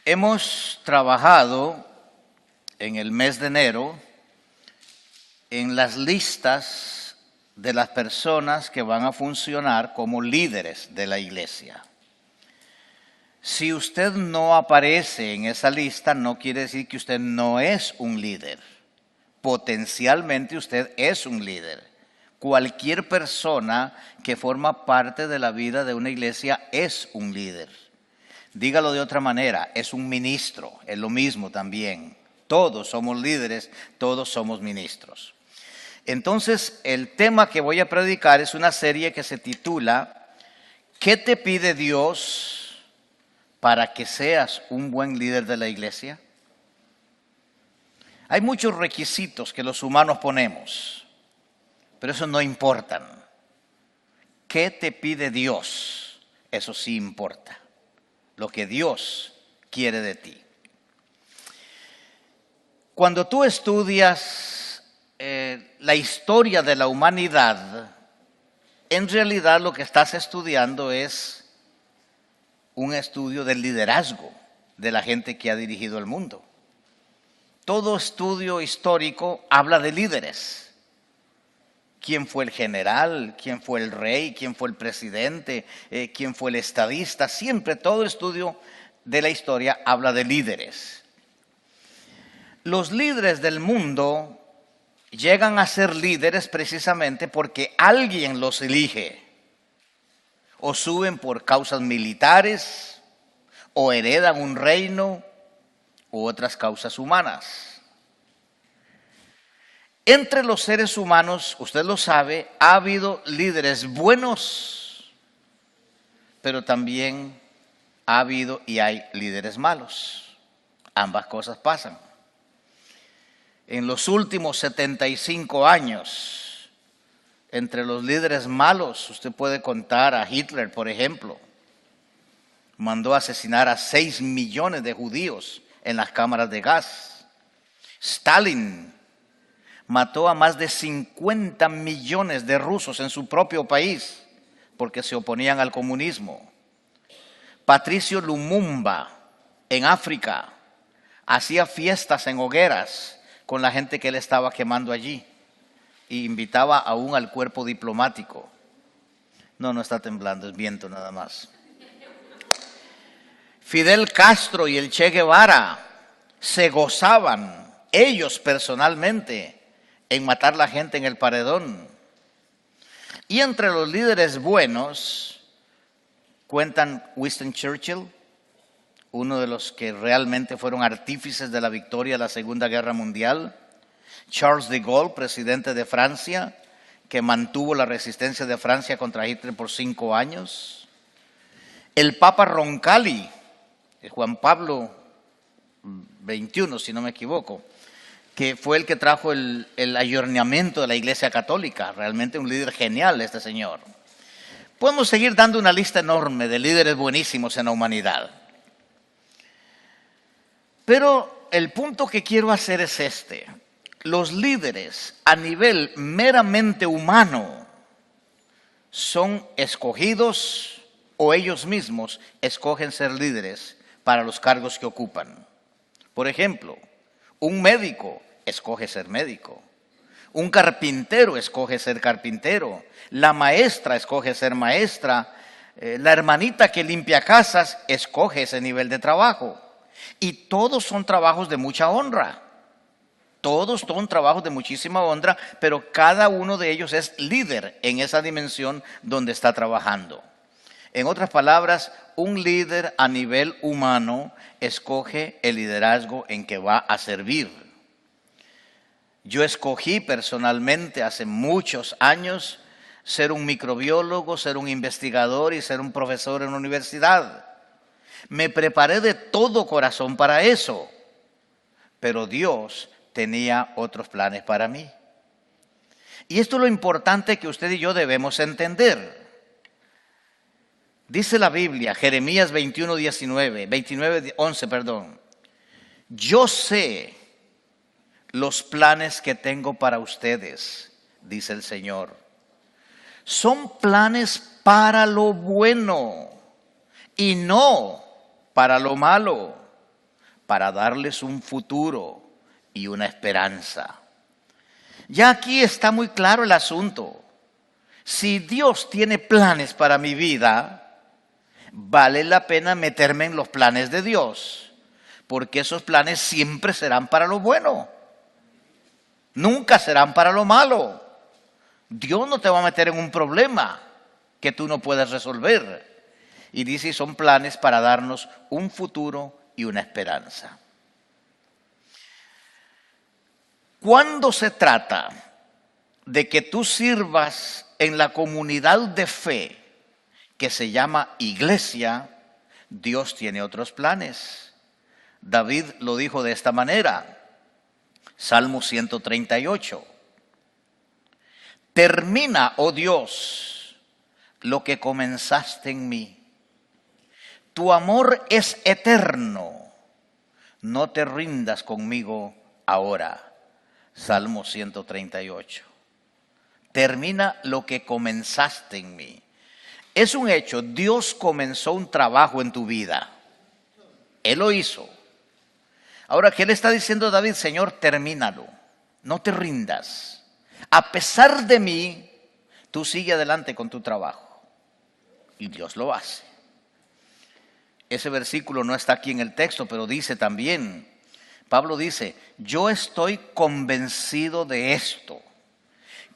Hemos trabajado en el mes de enero en las listas de las personas que van a funcionar como líderes de la iglesia. Si usted no aparece en esa lista, no quiere decir que usted no es un líder. Potencialmente usted es un líder. Cualquier persona que forma parte de la vida de una iglesia es un líder. Dígalo de otra manera, es un ministro, es lo mismo también. Todos somos líderes, todos somos ministros. Entonces, el tema que voy a predicar es una serie que se titula ¿Qué te pide Dios para que seas un buen líder de la iglesia? Hay muchos requisitos que los humanos ponemos, pero eso no importan. ¿Qué te pide Dios? Eso sí importa. Lo que Dios quiere de ti. Cuando tú estudias la historia de la humanidad, en realidad lo que estás estudiando es un estudio del liderazgo de la gente que ha dirigido el mundo. Todo estudio histórico habla de líderes. ¿Quién fue el general? ¿Quién fue el rey? ¿Quién fue el presidente? ¿Quién fue el estadista? Siempre todo estudio de la historia habla de líderes. Los líderes del mundo llegan a ser líderes precisamente porque alguien los elige. O suben por causas militares, o heredan un reino, u otras causas humanas. Entre los seres humanos, usted lo sabe, ha habido líderes buenos, pero también ha habido y hay líderes malos. Ambas cosas pasan. En los últimos 75 años, entre los líderes malos, usted puede contar a Hitler, por ejemplo. Mandó a asesinar a 6 millones de judíos en las cámaras de gas. Stalin mató a más de 50 millones de rusos en su propio país porque se oponían al comunismo. Patricio Lumumba, en África, hacía fiestas en hogueras con la gente que él estaba quemando allí e invitaba aún al cuerpo diplomático. No está temblando, es viento nada más. Fidel Castro y el Che Guevara se gozaban, ellos personalmente, en matar la gente en el paredón. Y entre los líderes buenos cuentan Winston Churchill, uno de los que realmente fueron artífices de la victoria de la Segunda Guerra Mundial. Charles de Gaulle, presidente de Francia, que mantuvo la resistencia de Francia contra Hitler por 5 años. El Papa Roncalli, Juan Pablo XXI, si no me equivoco, que fue el que trajo el ayornamiento de la Iglesia Católica. Realmente un líder genial este señor. Podemos seguir dando una lista enorme de líderes buenísimos en la humanidad. Pero el punto que quiero hacer es este. Los líderes a nivel meramente humano son escogidos o ellos mismos escogen ser líderes para los cargos que ocupan. Por ejemplo, un médico escoge ser médico. Un carpintero escoge ser carpintero. La maestra escoge ser maestra. La hermanita que limpia casas escoge ese nivel de trabajo. Y todos son trabajos de mucha honra. Todos son trabajos de muchísima honra, pero cada uno de ellos es líder en esa dimensión donde está trabajando. En otras palabras, un líder a nivel humano escoge el liderazgo en que va a servir. Yo escogí personalmente hace muchos años ser un microbiólogo, ser un investigador y ser un profesor en una universidad. Me preparé de todo corazón para eso, pero Dios tenía otros planes para mí. Y esto es lo importante que usted y yo debemos entender. Dice la Biblia, Jeremías 29:11, yo sé los planes que tengo para ustedes, dice el Señor. Son planes para lo bueno y no para lo malo, para darles un futuro y una esperanza. Ya aquí está muy claro el asunto. Si Dios tiene planes para mi vida, vale la pena meterme en los planes de Dios, porque esos planes siempre serán para lo bueno, nunca serán para lo malo. Dios no te va a meter en un problema que tú no puedas resolver. Y dice, son planes para darnos un futuro y una esperanza. Cuando se trata de que tú sirvas en la comunidad de fe que se llama iglesia, Dios tiene otros planes. David lo dijo de esta manera, Salmo 138. Termina, oh Dios, lo que comenzaste en mí. Tu amor es eterno, no te rindas conmigo ahora. Salmo 138. Termina lo que comenzaste en mí. Es un hecho, Dios comenzó un trabajo en tu vida. Él lo hizo. Ahora, ¿qué le está diciendo David? Señor, termínalo, no te rindas. A pesar de mí, tú sigue adelante con tu trabajo. Y Dios lo hace. Ese versículo no está aquí en el texto, pero dice también, Pablo dice, yo estoy convencido de esto,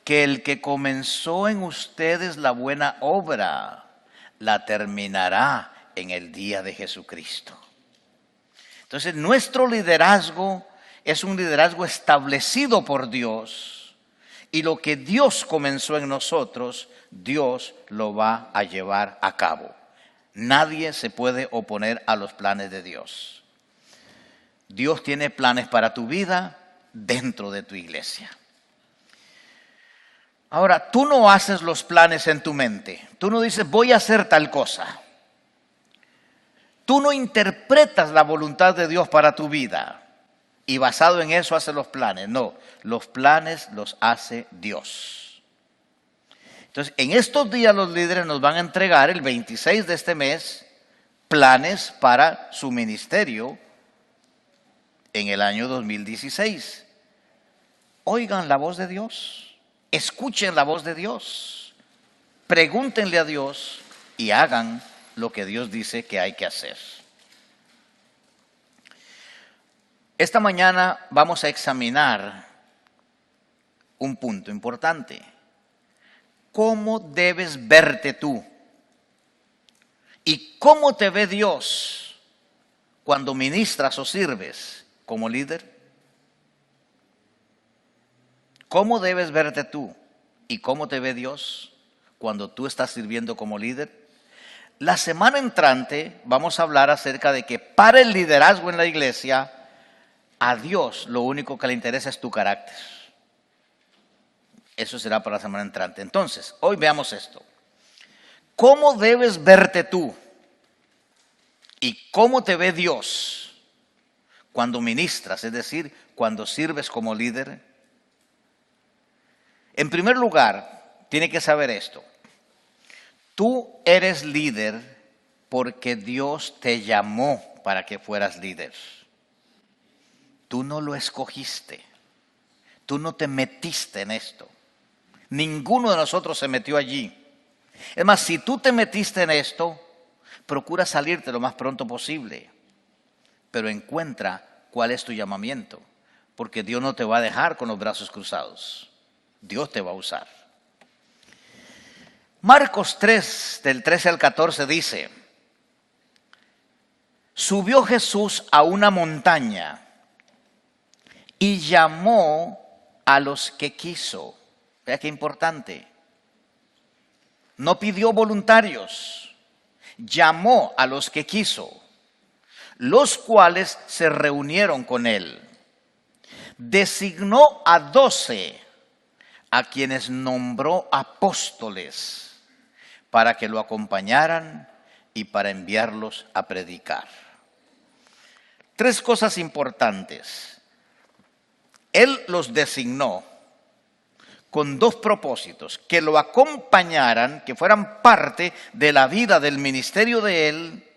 que el que comenzó en ustedes la buena obra, la terminará en el día de Jesucristo. Entonces, nuestro liderazgo es un liderazgo establecido por Dios, y lo que Dios comenzó en nosotros, Dios lo va a llevar a cabo. Nadie se puede oponer a los planes de Dios. Dios tiene planes para tu vida dentro de tu iglesia. Ahora, tú no haces los planes en tu mente. Tú no dices, voy a hacer tal cosa. Tú no interpretas la voluntad de Dios para tu vida y basado en eso haces los planes. No, los planes los hace Dios. Entonces, en estos días los líderes nos van a entregar, el 26 de este mes, planes para su ministerio en el año 2016. Oigan la voz de Dios, escuchen la voz de Dios, pregúntenle a Dios y hagan lo que Dios dice que hay que hacer. Esta mañana vamos a examinar un punto importante. ¿Cómo debes verte tú? ¿Y cómo te ve Dios cuando ministras o sirves como líder? ¿Cómo debes verte tú? ¿Y cómo te ve Dios cuando tú estás sirviendo como líder? La semana entrante vamos a hablar acerca de que para el liderazgo en la iglesia, a Dios lo único que le interesa es tu carácter. Eso será para la semana entrante. Entonces, hoy veamos esto. ¿Cómo debes verte tú? ¿Y cómo te ve Dios cuando ministras, es decir, cuando sirves como líder? En primer lugar, tiene que saber esto. Tú eres líder porque Dios te llamó para que fueras líder. Tú no lo escogiste. Tú no te metiste en esto. Ninguno de nosotros se metió allí. Es más, si tú te metiste en esto, procura salirte lo más pronto posible. Pero encuentra cuál es tu llamamiento. Porque Dios no te va a dejar con los brazos cruzados. Dios te va a usar. Marcos 3, del 13 al 14 dice, subió Jesús a una montaña y llamó a los que quiso. Vea qué importante. No pidió voluntarios, llamó a los que quiso, los cuales se reunieron con él. Designó a 12, a quienes nombró apóstoles, para que lo acompañaran y para enviarlos a predicar. Tres cosas importantes. Él los designó con dos propósitos: que lo acompañaran, que fueran parte de la vida del ministerio de él,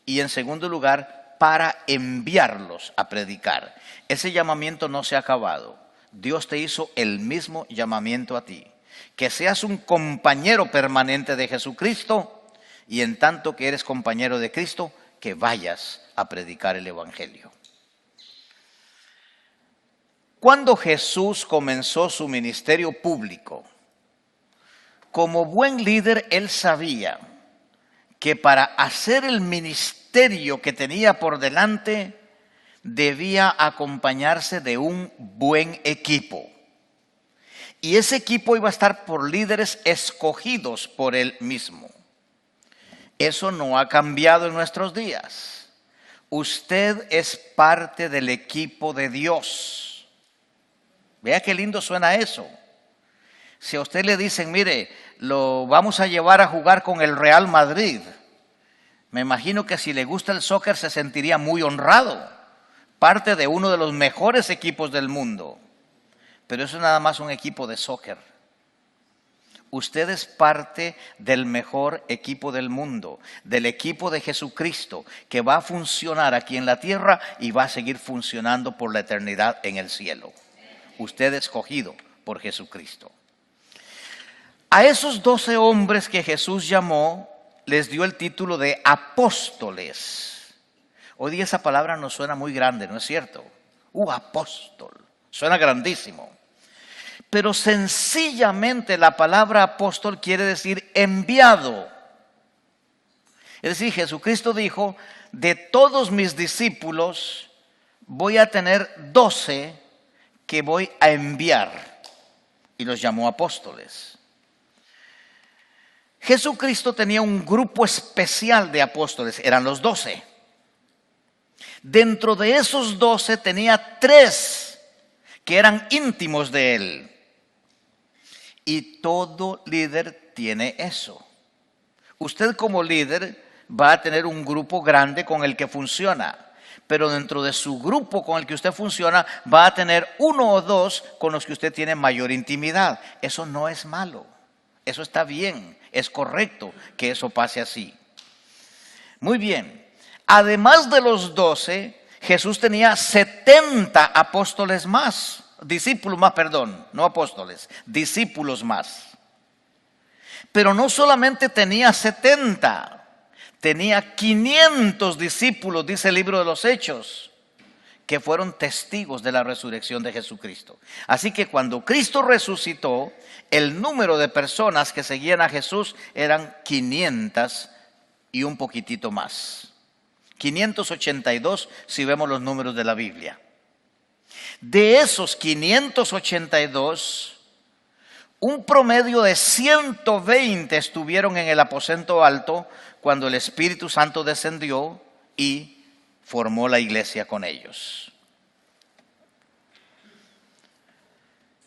y en segundo lugar, para enviarlos a predicar. Ese llamamiento no se ha acabado. Dios te hizo el mismo llamamiento a ti. Que seas un compañero permanente de Jesucristo y en tanto que eres compañero de Cristo, que vayas a predicar el Evangelio. Cuando Jesús comenzó su ministerio público, como buen líder, él sabía que para hacer el ministerio que tenía por delante, debía acompañarse de un buen equipo. Y ese equipo iba a estar por líderes escogidos por él mismo. Eso no ha cambiado en nuestros días. Usted es parte del equipo de Dios. Vea qué lindo suena eso. Si a usted le dicen, mire, lo vamos a llevar a jugar con el Real Madrid, me imagino que si le gusta el soccer se sentiría muy honrado. Parte de uno de los mejores equipos del mundo. Pero eso es nada más un equipo de soccer. Usted es parte del mejor equipo del mundo, del equipo de Jesucristo, que va a funcionar aquí en la tierra y va a seguir funcionando por la eternidad en el cielo. Usted es escogido por Jesucristo. A esos 12 hombres que Jesús llamó, les dio el título de apóstoles. Hoy día esa palabra nos suena muy grande, ¿no es cierto? Apóstol, suena grandísimo. Pero sencillamente la palabra apóstol quiere decir enviado. Es decir, Jesucristo dijo, de todos mis discípulos voy a tener 12 que voy a enviar. Y los llamó apóstoles. Jesucristo tenía un grupo especial de apóstoles, eran los 12. Dentro de esos 12 tenía 3 que eran íntimos de él. Y todo líder tiene eso. Usted como líder va a tener un grupo grande con el que funciona. Pero dentro de su grupo con el que usted funciona va a tener 1 o 2 con los que usted tiene mayor intimidad. Eso no es malo. Eso está bien. Es correcto que eso pase así. Muy bien. Además de los 12, Jesús tenía 70 apóstoles más. Discípulos más, perdón, no apóstoles, discípulos más. Pero no solamente tenía 70, tenía 500 discípulos, dice el libro de los Hechos, que fueron testigos de la resurrección de Jesucristo. Así que cuando Cristo resucitó, el número de personas que seguían a Jesús eran 500 y un poquitito más. 582 si vemos los números de la Biblia. De esos 582, un promedio de 120 estuvieron en el aposento alto cuando el Espíritu Santo descendió y formó la iglesia con ellos.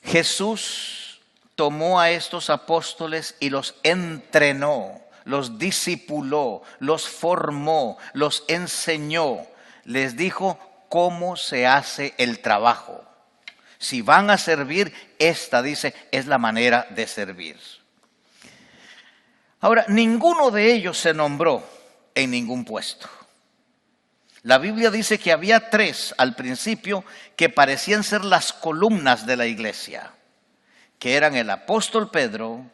Jesús tomó a estos apóstoles y los entrenó, los discipuló, los formó, los enseñó, les dijo cómo se hace el trabajo. Si van a servir, esta, dice, es la manera de servir. Ahora, ninguno de ellos se nombró en ningún puesto. La Biblia dice que había 3 al principio que parecían ser las columnas de la iglesia, que eran el apóstol Pedro,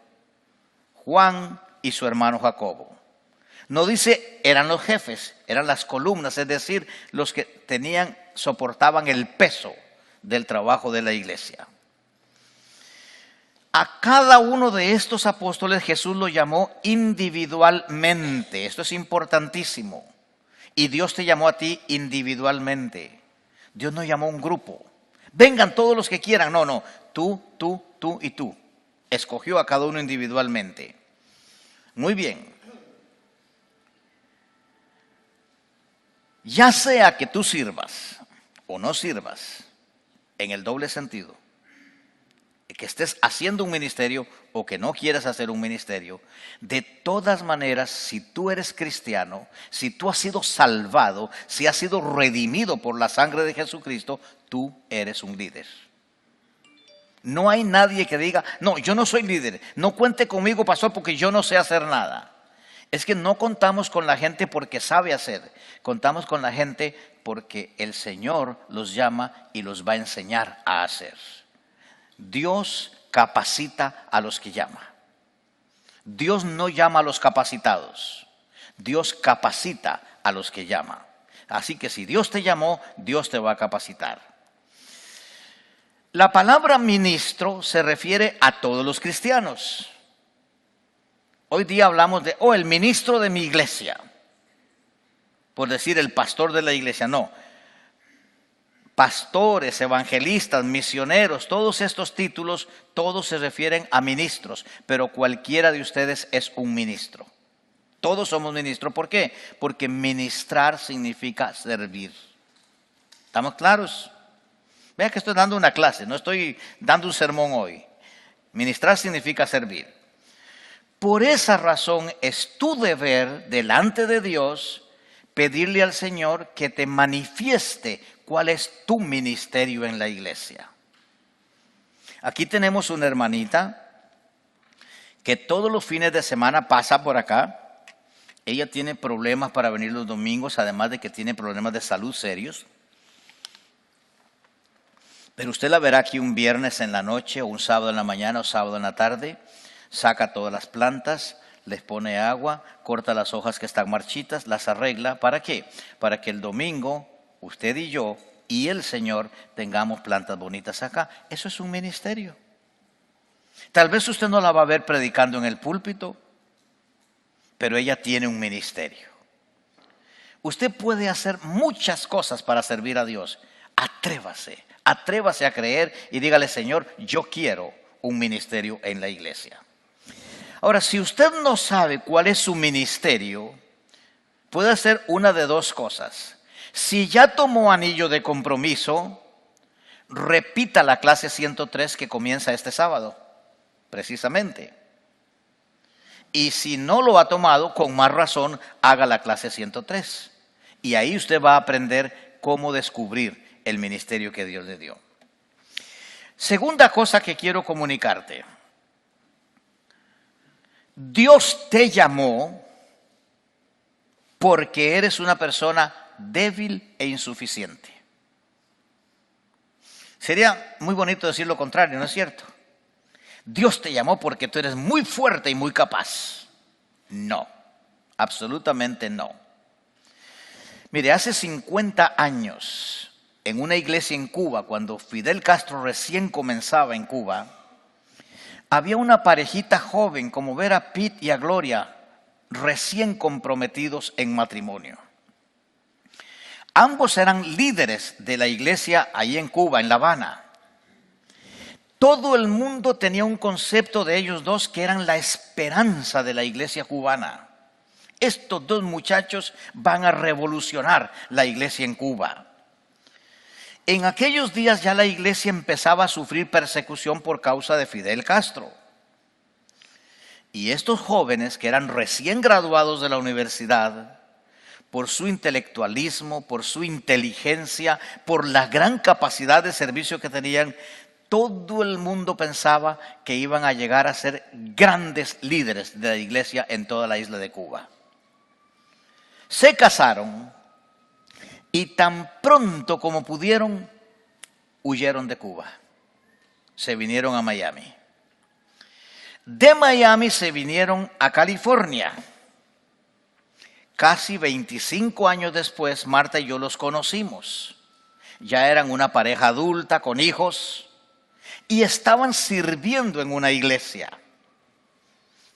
Juan y su hermano Jacobo. No dice eran los jefes, eran las columnas, es decir, los que soportaban el peso del trabajo de la iglesia. A cada uno de estos apóstoles Jesús lo llamó individualmente. Esto es importantísimo. Y Dios te llamó a ti individualmente. Dios no llamó a un grupo. Vengan todos los que quieran. No. Tú y tú. Escogió a cada uno individualmente. Muy bien. Ya sea que tú sirvas o no sirvas, en el doble sentido, que estés haciendo un ministerio o que no quieras hacer un ministerio, de todas maneras, si tú eres cristiano, si tú has sido salvado, si has sido redimido por la sangre de Jesucristo, tú eres un líder. No hay nadie que diga, no, yo no soy líder, no cuente conmigo, pastor, porque yo no sé hacer nada. Es que no contamos con la gente porque sabe hacer, contamos con la gente porque el Señor los llama y los va a enseñar a hacer. Dios capacita a los que llama. Dios no llama a los capacitados, Dios capacita a los que llama. Así que si Dios te llamó, Dios te va a capacitar. La palabra ministro se refiere a todos los cristianos. Hoy día hablamos de, el ministro de mi iglesia, por decir el pastor de la iglesia. No, pastores, evangelistas, misioneros, todos estos títulos, todos se refieren a ministros, pero cualquiera de ustedes es un ministro. Todos somos ministros. ¿Por qué? Porque ministrar significa servir. ¿Estamos claros? Vean que estoy dando una clase, no estoy dando un sermón hoy. Ministrar significa servir. Por esa razón es tu deber delante de Dios pedirle al Señor que te manifieste cuál es tu ministerio en la iglesia. Aquí tenemos una hermanita que todos los fines de semana pasa por acá. Ella tiene problemas para venir los domingos, además de que tiene problemas de salud serios. Pero usted la verá aquí un viernes en la noche, o un sábado en la mañana, o sábado en la tarde. Saca todas las plantas, les pone agua, corta las hojas que están marchitas, las arregla. ¿Para qué? Para que el domingo usted y yo y el Señor tengamos plantas bonitas acá. Eso es un ministerio. Tal vez usted no la va a ver predicando en el púlpito, pero ella tiene un ministerio. Usted puede hacer muchas cosas para servir a Dios. Atrévase a creer y dígale: Señor, yo quiero un ministerio en la iglesia. Ahora, si usted no sabe cuál es su ministerio, puede hacer una de dos cosas. Si ya tomó anillo de compromiso, repita la clase 103 que comienza este sábado, precisamente. Y si no lo ha tomado, con más razón, haga la clase 103. Y ahí usted va a aprender cómo descubrir el ministerio que Dios le dio. Segunda cosa que quiero comunicarte. Dios te llamó porque eres una persona débil e insuficiente. Sería muy bonito decir lo contrario, ¿no es cierto? Dios te llamó porque tú eres muy fuerte y muy capaz. No, absolutamente no. Mire, hace 50 años, en una iglesia en Cuba, cuando Fidel Castro recién comenzaba en Cuba, había una parejita joven, como ver a Pete y a Gloria, recién comprometidos en matrimonio. Ambos eran líderes de la iglesia ahí en Cuba, en La Habana. Todo el mundo tenía un concepto de ellos dos que eran la esperanza de la iglesia cubana. Estos dos muchachos van a revolucionar la iglesia en Cuba. En aquellos días ya la iglesia empezaba a sufrir persecución por causa de Fidel Castro. Y estos jóvenes, que eran recién graduados de la universidad, por su intelectualismo, por su inteligencia, por la gran capacidad de servicio que tenían, todo el mundo pensaba que iban a llegar a ser grandes líderes de la iglesia en toda la isla de Cuba. Se casaron y tan pronto como pudieron, huyeron de Cuba. Se vinieron a Miami. De Miami se vinieron a California. Casi 25 años después, Marta y yo los conocimos. Ya eran una pareja adulta con hijos y estaban sirviendo en una iglesia.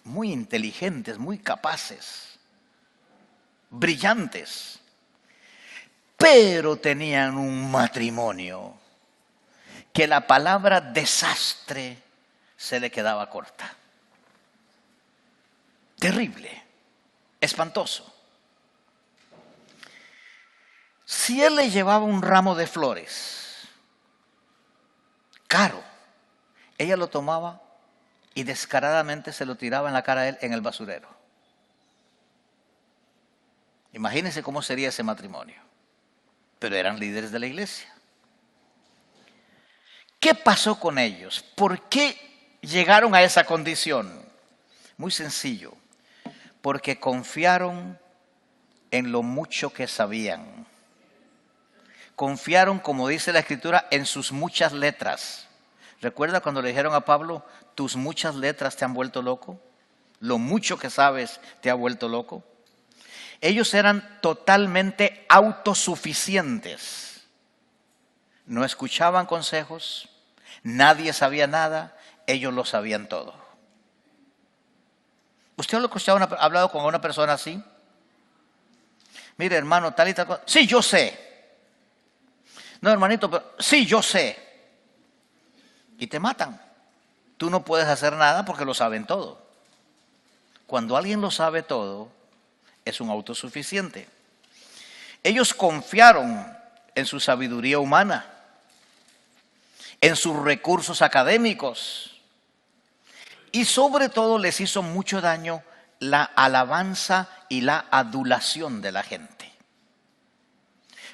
Muy inteligentes, muy capaces, brillantes. Pero tenían un matrimonio que la palabra desastre se le quedaba corta. Terrible, espantoso. Si él le llevaba un ramo de flores, caro, ella lo tomaba y descaradamente se lo tiraba en la cara a él en el basurero. Imagínense cómo sería ese matrimonio. Pero eran líderes de la iglesia. ¿Qué pasó con ellos? ¿Por qué llegaron a esa condición? Muy sencillo. porque confiaron en lo mucho que sabían. Confiaron, como dice la Escritura, en sus muchas letras. ¿Recuerda cuando le dijeron a Pablo, tus muchas letras te han vuelto loco? Lo mucho que sabes te ha vuelto loco. Ellos eran totalmente autosuficientes. No escuchaban consejos, nadie sabía nada, ellos lo sabían todo. ¿Usted ha hablado con una persona así? Mire, hermano, tal y tal cosa. Sí, yo sé. No, hermanito, pero sí, yo sé. Y te matan. Tú no puedes hacer nada porque lo saben todo. Cuando alguien lo sabe todo, es un autosuficiente. Ellos confiaron en su sabiduría humana, en sus recursos académicos, y sobre todo les hizo mucho daño la alabanza y la adulación de la gente.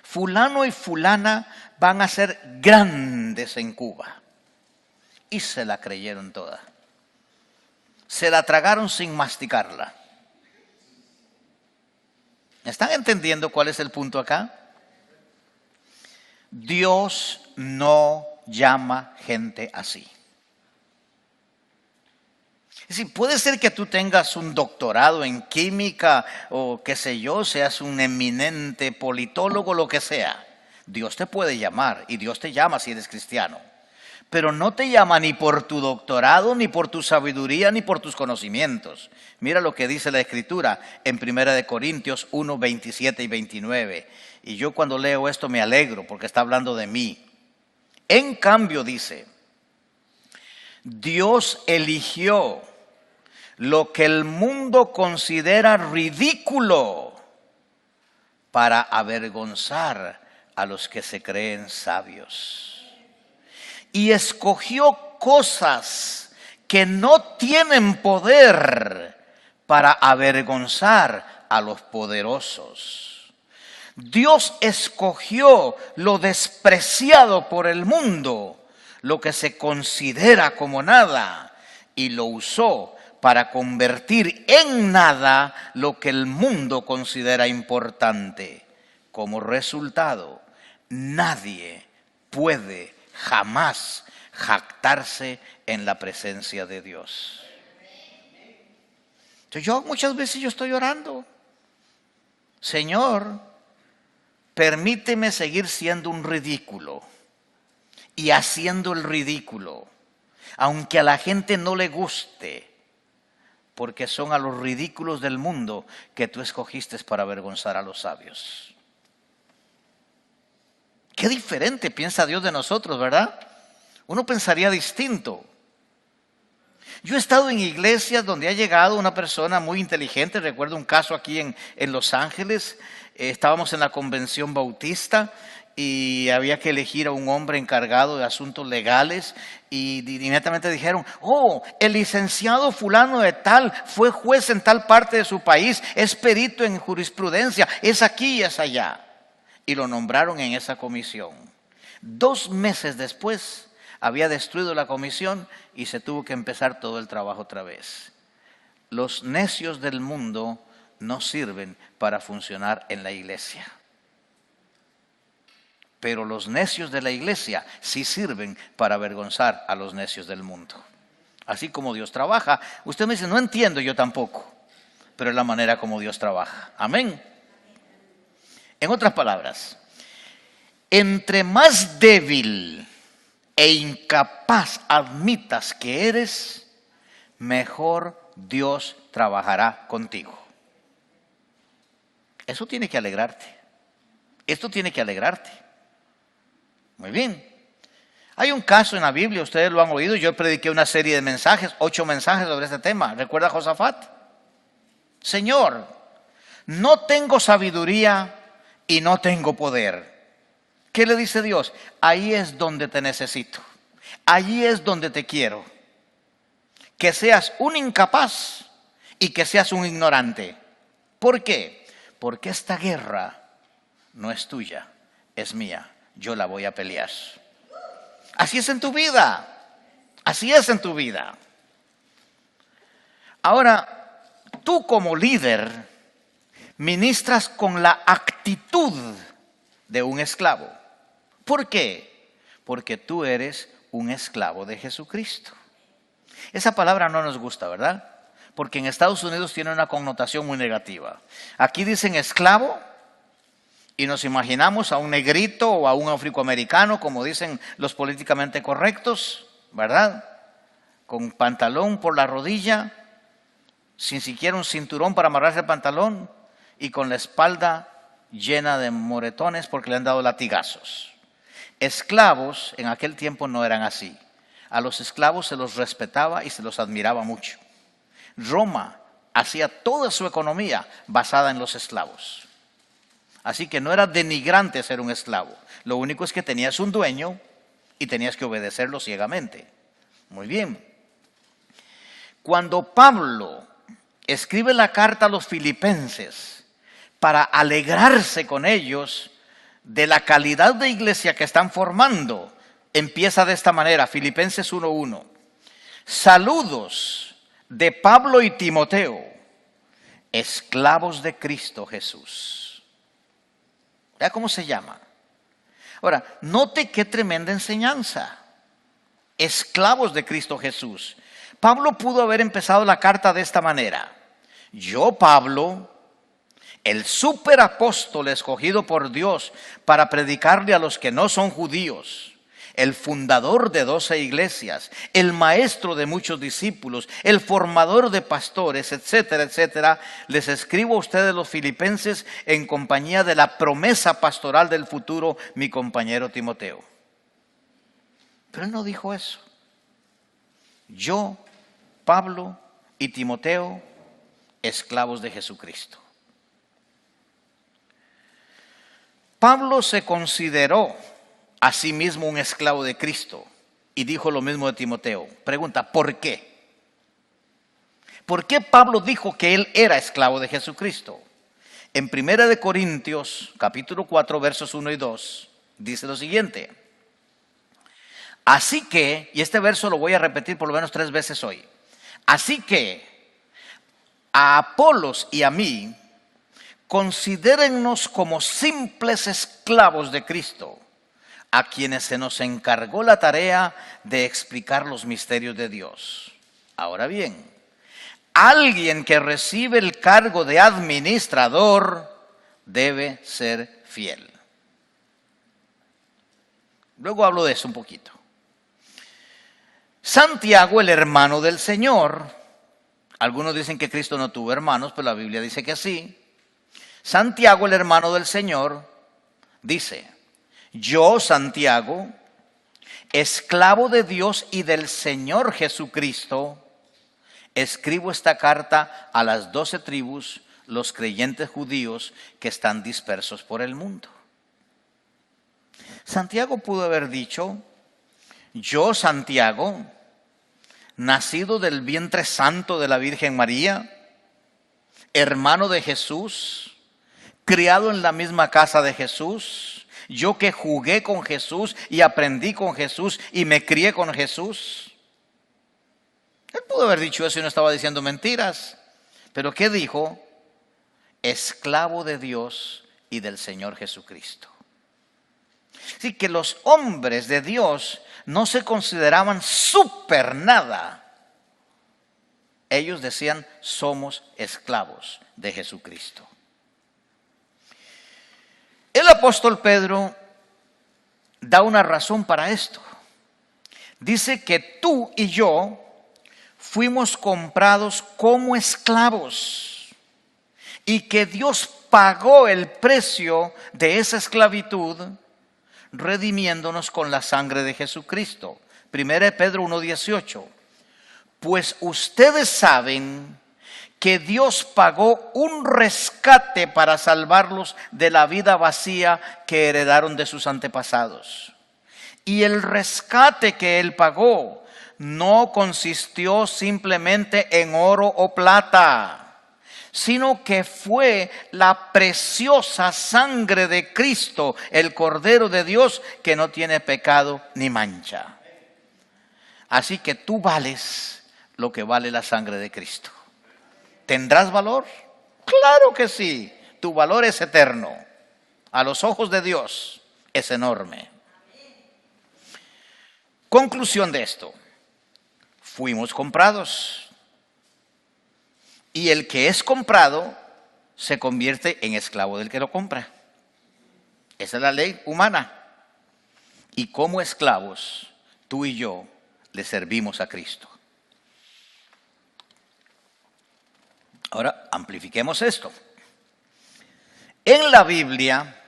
Fulano y fulana van a ser grandes en Cuba. Y se la creyeron toda. Se la tragaron sin masticarla. ¿Están entendiendo cuál es el punto acá? Dios no llama gente así. Es decir, puede ser que tú tengas un doctorado en química o qué sé yo, seas un eminente politólogo, lo que sea. Dios te puede llamar y Dios te llama si eres cristiano. Pero no te llama ni por tu doctorado, ni por tu sabiduría, ni por tus conocimientos. Mira lo que dice la Escritura en 1 Corintios 1, 27 y 29. Y yo cuando leo esto me alegro porque está hablando de mí. En cambio dice, Dios eligió lo que el mundo considera ridículo para avergonzar a los que se creen sabios. Y escogió cosas que no tienen poder para avergonzar a los poderosos. Dios escogió lo despreciado por el mundo, lo que se considera como nada, y lo usó para convertir en nada lo que el mundo considera importante. Como resultado, nadie puede jamás jactarse en la presencia de Dios. Entonces yo muchas veces estoy orando, Señor, permíteme seguir siendo un ridículo y haciendo el ridículo, aunque a la gente no le guste, porque son a los ridículos del mundo que tú escogiste para avergonzar a los sabios. Qué diferente piensa Dios de nosotros, ¿verdad? Uno pensaría distinto. Yo he estado en iglesias donde ha llegado una persona muy inteligente. Recuerdo un caso aquí en Los Ángeles. Estábamos en la convención bautista y había que elegir a un hombre encargado de asuntos legales. Y inmediatamente dijeron, oh, el licenciado fulano de tal fue juez en tal parte de su país, es perito en jurisprudencia, es aquí y es allá. Y lo nombraron en esa comisión. 2 meses después había destruido la comisión y se tuvo que empezar todo el trabajo otra vez. Los necios del mundo no sirven para funcionar en la iglesia. Pero los necios de la iglesia sí sirven para avergonzar a los necios del mundo. Así como Dios trabaja. Usted me dice, no entiendo, yo tampoco. Pero es la manera como Dios trabaja. Amén. En otras palabras, entre más débil e incapaz admitas que eres, mejor Dios trabajará contigo. Eso tiene que alegrarte. Esto tiene que alegrarte. Muy bien. Hay un caso en la Biblia, ustedes lo han oído, yo prediqué una serie de mensajes, 8 mensajes sobre este tema. ¿Recuerda a Josafat? Señor, no tengo sabiduría y no tengo poder. ¿Qué le dice Dios? Ahí es donde te necesito. Allí es donde te quiero. Que seas un incapaz y que seas un ignorante. ¿Por qué? Porque esta guerra no es tuya, es mía. Yo la voy a pelear. Así es en tu vida. Así es en tu vida. Ahora, Tú como líder ministras con la actitud de un esclavo. ¿Por qué? Porque tú eres un esclavo de Jesucristo. Esa palabra no nos gusta, ¿verdad? Porque en Estados Unidos tiene una connotación muy negativa. Aquí dicen esclavo y nos imaginamos a un negrito o a un afroamericano, como dicen los políticamente correctos, ¿verdad? Con pantalón por la rodilla, sin siquiera un cinturón para amarrarse el pantalón y con la espalda llena de moretones porque le han dado latigazos. Esclavos en aquel tiempo no eran así. A los esclavos se los respetaba y se los admiraba mucho. Roma hacía toda su economía basada en los esclavos. Así que no era denigrante ser un esclavo. Lo único es que tenías un dueño y tenías que obedecerlo ciegamente. Muy bien. Cuando Pablo escribe la carta a los filipenses para alegrarse con ellos de la calidad de iglesia que están formando, empieza de esta manera, Filipenses 1:1. Saludos de Pablo y Timoteo, esclavos de Cristo Jesús. ¿Ya cómo se llama? Ahora, note qué tremenda enseñanza. Esclavos de Cristo Jesús. Pablo pudo haber empezado la carta de esta manera. Yo, Pablo, el superapóstol escogido por Dios para predicarle a los que no son judíos, el fundador de 12 iglesias, el maestro de muchos discípulos, el formador de pastores, etcétera, etcétera, les escribo a ustedes los filipenses en compañía de la promesa pastoral del futuro, mi compañero Timoteo. Pero él no dijo eso. Yo, Pablo y Timoteo, esclavos de Jesucristo. Pablo se consideró a sí mismo un esclavo de Cristo y dijo lo mismo de Timoteo. Pregunta, ¿por qué? ¿Por qué Pablo dijo que él era esclavo de Jesucristo? En 1 Corintios, capítulo 4, versos 1 y 2, dice lo siguiente. Así que, y este verso lo voy a repetir por lo menos 3 veces hoy. Así que, a Apolos y a mí, considérennos como simples esclavos de Cristo, a quienes se nos encargó la tarea de explicar los misterios de Dios. Ahora bien, alguien que recibe el cargo de administrador debe ser fiel. Luego hablo de eso un poquito. Santiago, el hermano del Señor, algunos dicen que Cristo no tuvo hermanos, pero la Biblia dice que sí. Santiago, el hermano del Señor, dice, yo, Santiago, esclavo de Dios y del Señor Jesucristo, escribo esta carta a las 12 tribus, los creyentes judíos que están dispersos por el mundo. Santiago pudo haber dicho, yo, Santiago, nacido del vientre santo de la Virgen María, hermano de Jesús, criado en la misma casa de Jesús, yo que jugué con Jesús y aprendí con Jesús y me crié con Jesús. Él pudo haber dicho eso y no estaba diciendo mentiras. Pero ¿qué dijo? Esclavo de Dios y del Señor Jesucristo. Así que los hombres de Dios no se consideraban súper nada. Ellos decían, somos esclavos de Jesucristo. El apóstol Pedro da una razón para esto. Dice que tú y yo fuimos comprados como esclavos y que Dios pagó el precio de esa esclavitud redimiéndonos con la sangre de Jesucristo. 1 Pedro 1:18. Pues ustedes saben que Dios pagó un rescate para salvarlos de la vida vacía que heredaron de sus antepasados. Y el rescate que Él pagó no consistió simplemente en oro o plata, sino que fue la preciosa sangre de Cristo, el Cordero de Dios, que no tiene pecado ni mancha. Así que tú vales lo que vale la sangre de Cristo. ¿Tendrás valor? Claro que sí. Tu valor es eterno. A los ojos de Dios es enorme. Conclusión de esto. Fuimos comprados. Y el que es comprado se convierte en esclavo del que lo compra. Esa es la ley humana. Y como esclavos, tú y yo le servimos a Cristo. Ahora, amplifiquemos esto. En la Biblia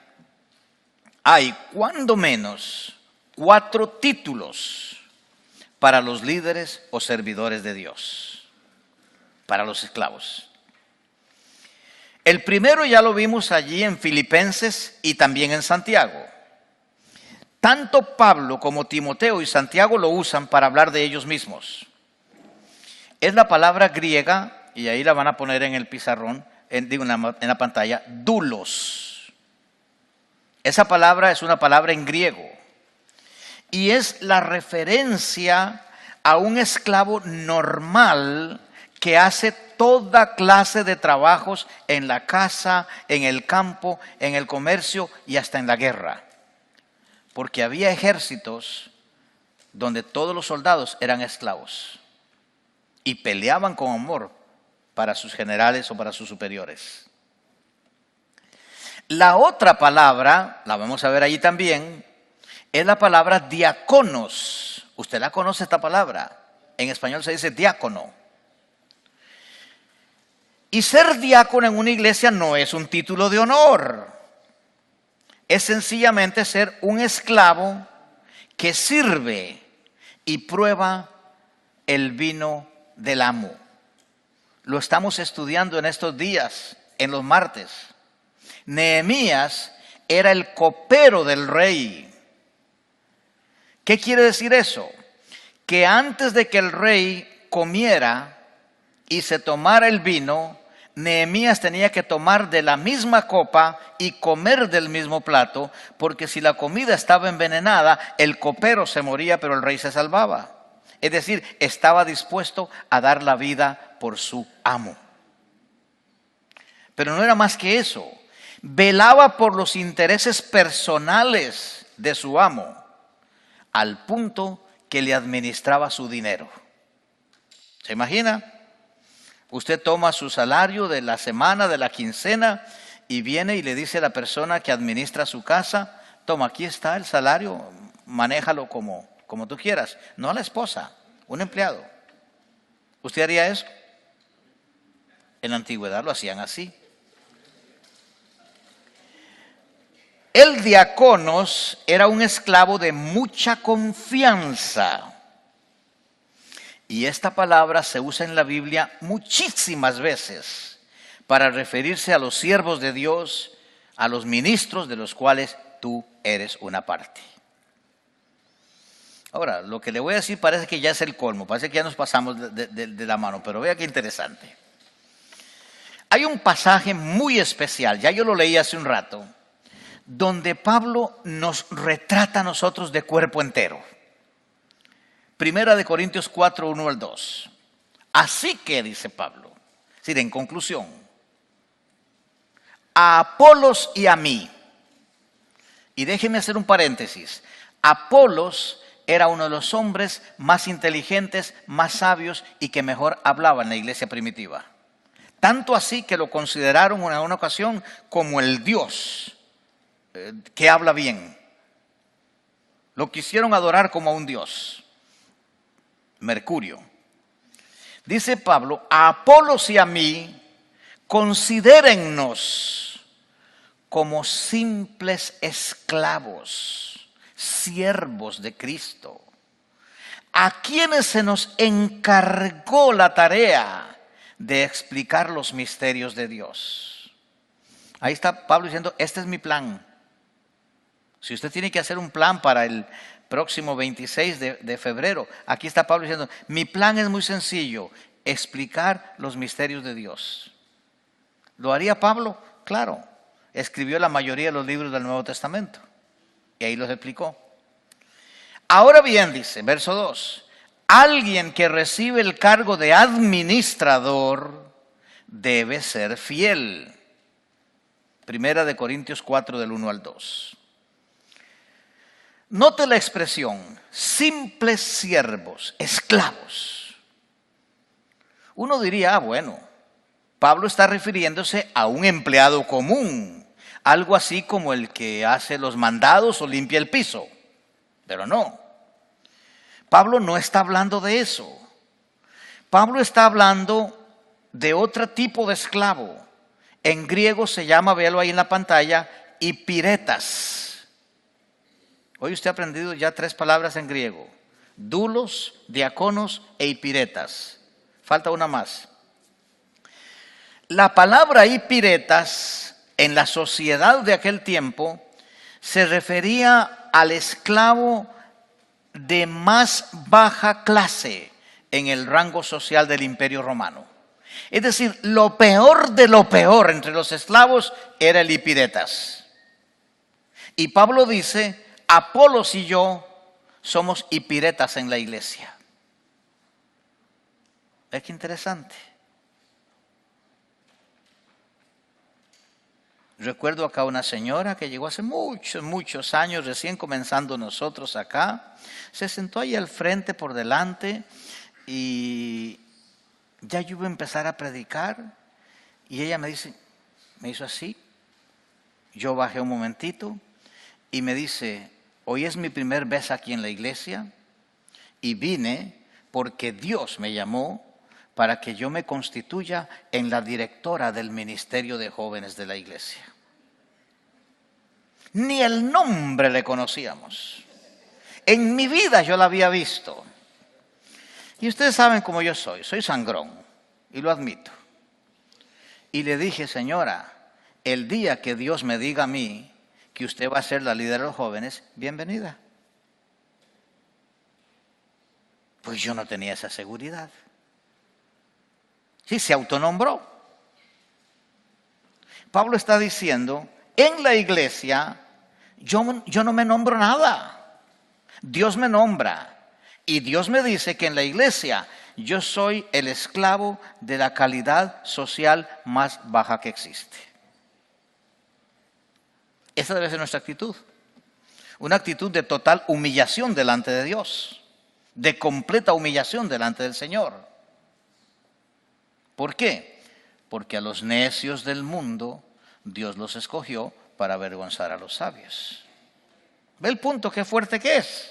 hay, cuando menos, 4 títulos para los líderes o servidores de Dios, para los esclavos. El primero ya lo vimos allí en Filipenses y también en Santiago. Tanto Pablo como Timoteo y Santiago lo usan para hablar de ellos mismos. Es la palabra griega, y ahí la van a poner en el pizarrón, en la pantalla, doulos. Esa palabra es una palabra en griego y es la referencia a un esclavo normal que hace toda clase de trabajos en la casa, en el campo, en el comercio y hasta en la guerra. Porque había ejércitos donde todos los soldados eran esclavos y peleaban con amor para sus generales o para sus superiores. La otra palabra, la vamos a ver allí también, es la palabra diáconos. Usted la conoce esta palabra. En español se dice diácono. Y ser diácono en una iglesia no es un título de honor. Es sencillamente ser un esclavo que sirve y prueba el vino del amo. Lo estamos estudiando en estos días, en los martes. Nehemías era el copero del rey. ¿Qué quiere decir eso? Que antes de que el rey comiera y se tomara el vino, Nehemías tenía que tomar de la misma copa y comer del mismo plato, porque si la comida estaba envenenada, el copero se moría, pero el rey se salvaba. Es decir, estaba dispuesto a dar la vida por su amo. Pero no era más que eso. Velaba por los intereses personales de su amo, al punto que le administraba su dinero. ¿Se imagina? Usted toma su salario de la semana, de la quincena, y viene y le dice a la persona que administra su casa: toma, aquí está el salario, manéjalo como tú quieras. No a la esposa, un empleado. ¿Usted haría eso? En la antigüedad lo hacían así. El diáconos era un esclavo de mucha confianza. Y esta palabra se usa en la Biblia muchísimas veces para referirse a los siervos de Dios, a los ministros de los cuales tú eres una parte. Ahora, lo que le voy a decir parece que ya es el colmo, parece que ya nos pasamos de la mano, pero vea qué interesante. Hay un pasaje muy especial, ya yo lo leí hace un rato, donde Pablo nos retrata a nosotros de cuerpo entero. Primera de Corintios 4, 1 al 2. Así que, dice Pablo, es decir, en conclusión, a Apolos y a mí, y déjeme hacer un paréntesis, Apolos era uno de los hombres más inteligentes, más sabios y que mejor hablaba en la iglesia primitiva. Tanto así que lo consideraron en una ocasión como el Dios que habla bien. Lo quisieron adorar como a un Dios. Mercurio. Dice Pablo: a Apolos y a mí, considérennos como simples esclavos, siervos de Cristo, a quienes se nos encargó la tarea de explicar los misterios de Dios. Ahí está Pablo diciendo: este es mi plan. Si usted tiene que hacer un plan para el próximo 26 de febrero, aquí está Pablo diciendo: mi plan es muy sencillo, explicar los misterios de Dios. ¿Lo haría Pablo? Claro, escribió la mayoría de los libros del Nuevo Testamento y ahí los explicó. Ahora bien, dice, verso 2, alguien que recibe el cargo de administrador debe ser fiel. Primera de Corintios 4 del 1 al 2. Note la expresión, simples siervos, esclavos. Uno diría, bueno, Pablo está refiriéndose a un empleado común, algo así como el que hace los mandados o limpia el piso. Pero no, Pablo no está hablando de eso. Pablo está hablando de otro tipo de esclavo. En griego se llama, véalo ahí en la pantalla, hipiretas. Hoy usted ha aprendido ya 3 palabras en griego: dulos, diáconos e hipiretas. Falta una más. La palabra hipiretas en la sociedad de aquel tiempo se refería al esclavo de más baja clase en el rango social del Imperio Romano. Es decir, lo peor de lo peor entre los esclavos era el hipiretas. Y Pablo dice, Apolos y yo somos hipiretas en la iglesia. ¿Ves qué interesante? Recuerdo acá una señora que llegó hace muchos años, recién comenzando nosotros acá. Se sentó ahí al frente por delante y ya yo iba a empezar a predicar. Y ella me hizo así. Yo bajé un momentito y me dice, hoy es mi primer vez aquí en la iglesia y vine porque Dios me llamó para que yo me constituya en la directora del ministerio de jóvenes de la iglesia. Ni el nombre le conocíamos. En mi vida yo la había visto. Y ustedes saben cómo yo soy sangrón, y lo admito. Y le dije, señora, el día que Dios me diga a mí que usted va a ser la líder de los jóvenes, bienvenida. Pues yo no tenía esa seguridad. Sí, se autonombró. Pablo está diciendo, en la iglesia yo no me nombro nada. Dios me nombra. Y Dios me dice que en la iglesia yo soy el esclavo de la calidad social más baja que existe. Esa debe ser nuestra actitud. Una actitud de total humillación delante de Dios. De completa humillación delante del Señor. ¿Por qué? Porque a los necios del mundo Dios los escogió para avergonzar a los sabios. ¿Ve el punto qué fuerte que es?